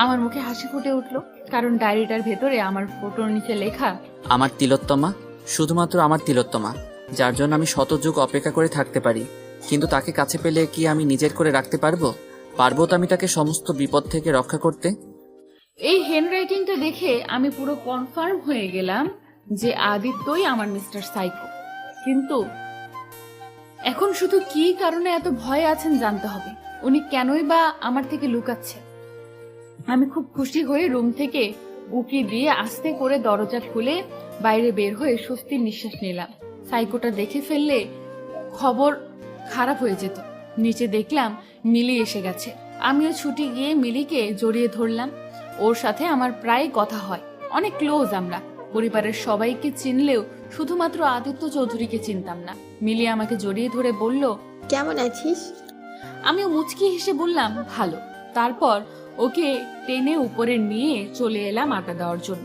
আমার মুখে হাসি ফুটে উঠলো, কারণ ডায়েরিটার ভেতরে আমার ফটোর নিচে লেখা, আমার তিলোত্তমা, শুধুমাত্র আমার তিলোত্তমা, যার জন্য আমি শত যুগ অপেক্ষা করে থাকতে পারি, কিন্তু তাকে কাছে পেলে কি আমি নিজের করে রাখতে পারবো? পারবো তো আমি তাকে সমস্ত বিপদ থেকে রক্ষা করতে? এই হ্যান্ডরাইটিংটা দেখে আমি পুরো কনফার্ম হয়ে গেলাম যে আদিত্যই আমার মিস্টার সাইকো। কিন্তু এখন শুধু কি কারণে এত ভয়ে আছেন জানতে হবে। উনি কেনই বা আমার থেকে লুকাচ্ছে? আমি খুব খুশি হয়ে রুম থেকে উকি দিয়ে আস্তে করে দরজা খুলে বাইরে বের হয়ে স্বস্তির নিঃশ্বাস নিলাম। সাইকোটা দেখে ফেললে খবর খারাপ হয়ে যেত। নিচে দেখলাম মিলি এসে গেছে। আমিও ছুটি গিয়ে মিলিকে জড়িয়ে ধরলাম। ওর সাথে আমার প্রায় কথা হয়, অনেক ক্লোজ আমরা। পরিবারের সবাইকে চিনলেও শুধুমাত্র আদিত্য চৌধুরীকে চিনতাম না। মিলি আমাকে জড়িয়ে ধরে বলল, কেমন আছিস? আমিও মুচকি হেসে বললাম, ভালো। তারপর ওকে টেনে উপরে নিয়ে চলে এলাম আড্ডা দেওয়ার জন্য।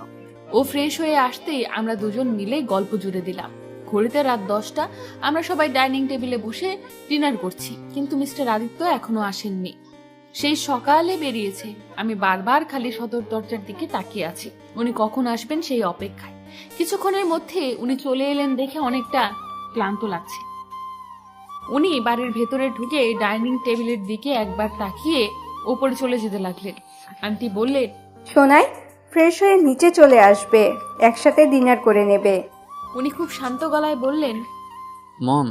ও ফ্রেশ হয়ে আসতেই আমরা দুজন মিলে গল্প জুড়ে দিলাম। ঘড়িতে রাত 10টা। আমরা সবাই ডাইনিং টেবিলে বসে ডিনার করছি, কিন্তু মিস্টার আদিত্য এখনো আসেননি। সেই সকালে বেরিয়েছে। আমি বারবার খালি সদর দরজার দিকে তাকিয়ে আছি, উনি কখন আসবেন সেই অপেক্ষায়। কিছুক্ষণের মধ্যে উনি চলে এলেন দেখে অনেকটা ক্লান্ত লাগছে। উনি বাড়ির ভেতরে ঢুকে ডাইনিং টেবিলের দিকে একবার তাকিয়ে ওপরে চলে যেতে লাগলেন। আন্টি বললেন, সোনাই, ফ্রেশ হয়ে নিচে চলে আসবে, একসাথে ডিনার করে নেবে। উনি খুব শান্ত গলায় বললেন, মম,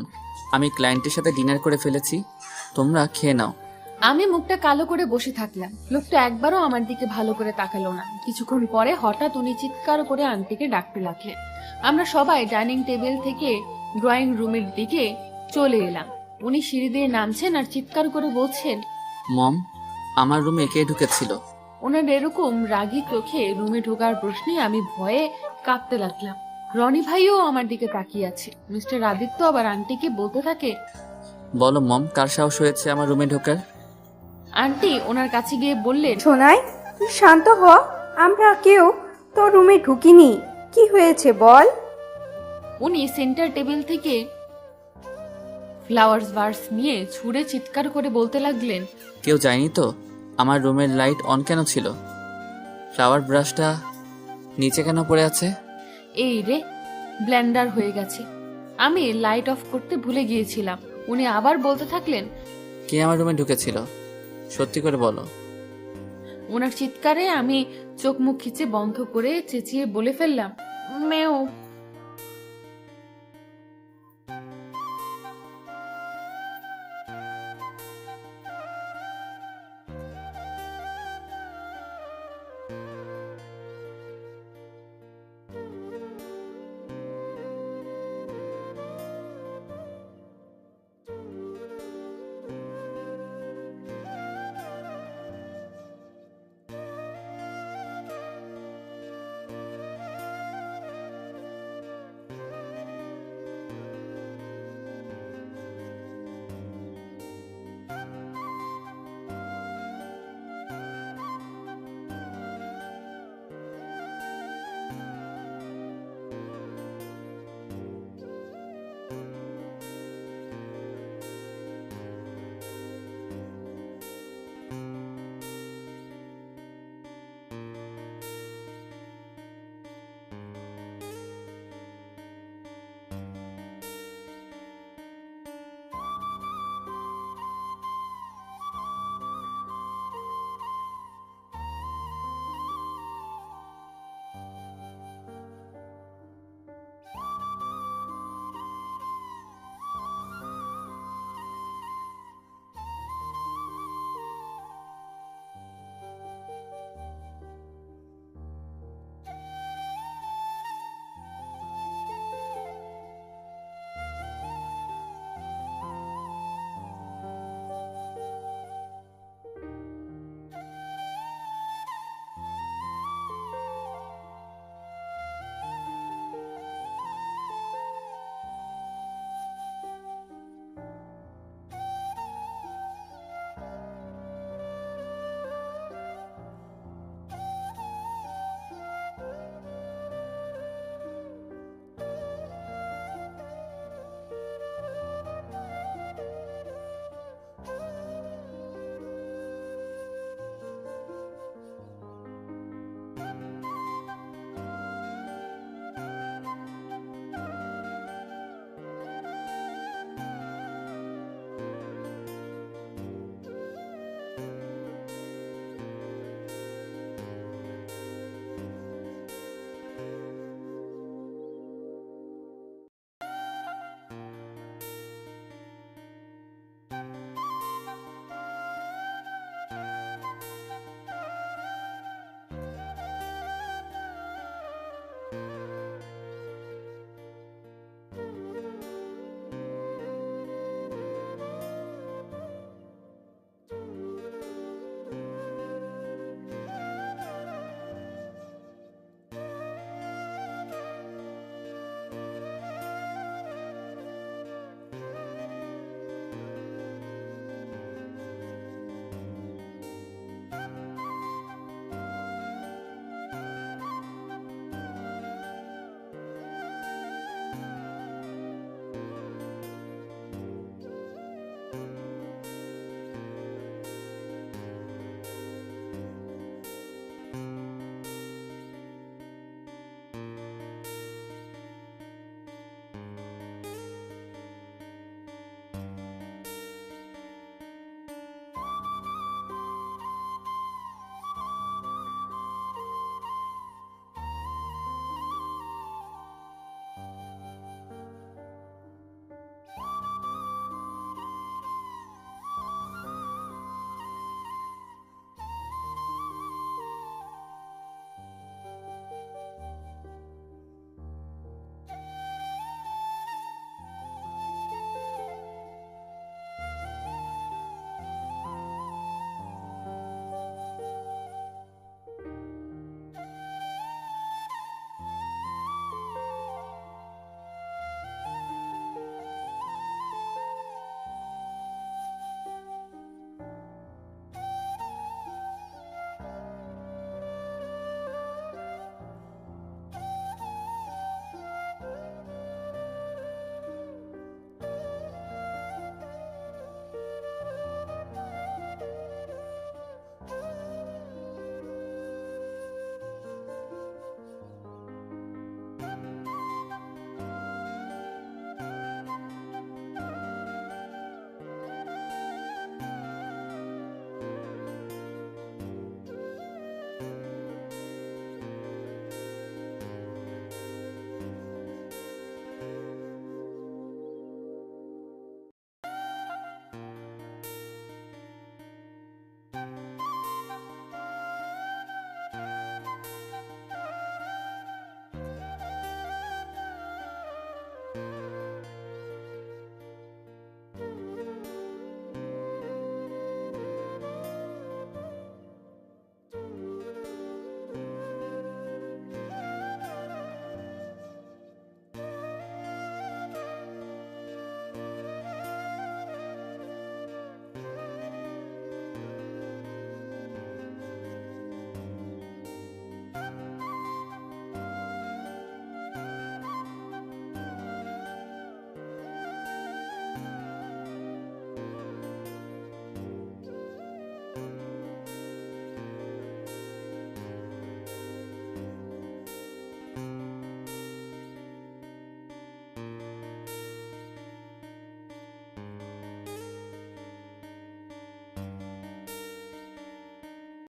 আমি ক্লায়েন্টের সাথে ডিনার করে ফেলেছি, তোমরা খেয়ে নাও। আমি মুখটা কালো করে বসে থাকলাম। লোকটা একবারও আমার দিকে ভালো করে তাকালো না। কিছুক্ষণ পরে হঠাৎ উনি চিৎকার করে আন্টিকে ডাকতে লাগলেন। আমরা সবাই ডাইনিং টেবিল থেকে ড্রয়িং রুমের দিকে চলে এলাম। উনি সিঁড়ি দিয়ে নামছেন আর চিৎকার করে বলছেন, মম, আমার রুমে কে ঢুকেছিল? ওনার এরকম রাগী চোখে রুমে ঢোকার প্রশ্নে আমি ভয়ে কাঁপতে লাগলাম। রনি ভাইও আমার দিকে তাকিয়ে আছে। মিস্টার আদিত্য আবার আন্টিকে বলতে থাকে, বলো মম, কার সাহস হয়েছে আমার রুমে ঢোকার? আন্টি ওনার কাছে গিয়ে বললেন, সোনাই, তুই শান্ত হ, আমরা কেউ তোর রুমে ঢুকিনি, কি হয়েছে বল। উনি সেন্টার টেবিল থেকে ফ্লাওয়ার্স ভার্স নিয়ে ছুঁড়ে চিৎকার করে বলতে লাগলেন, কেউ যায়নি তো? আমার রুমের লাইট অন কেন ছিল? ফ্লাওয়ার ব্রাশটা নিচে কেন পড়ে আছে? এই রে, ব্লেন্ডার হয়ে গেছে, আমি লাইট অফ করতে ভুলে গিয়েছিলাম। উনি আবার বলতে থাকলেন, কে আমার রুমে ঢুকেছিল? সত্যি করে বলো। ওনার চিৎকারে আমি চোখ মুখ খিচে বন্ধ করে চেঁচিয়ে বলে ফেললাম, মেও।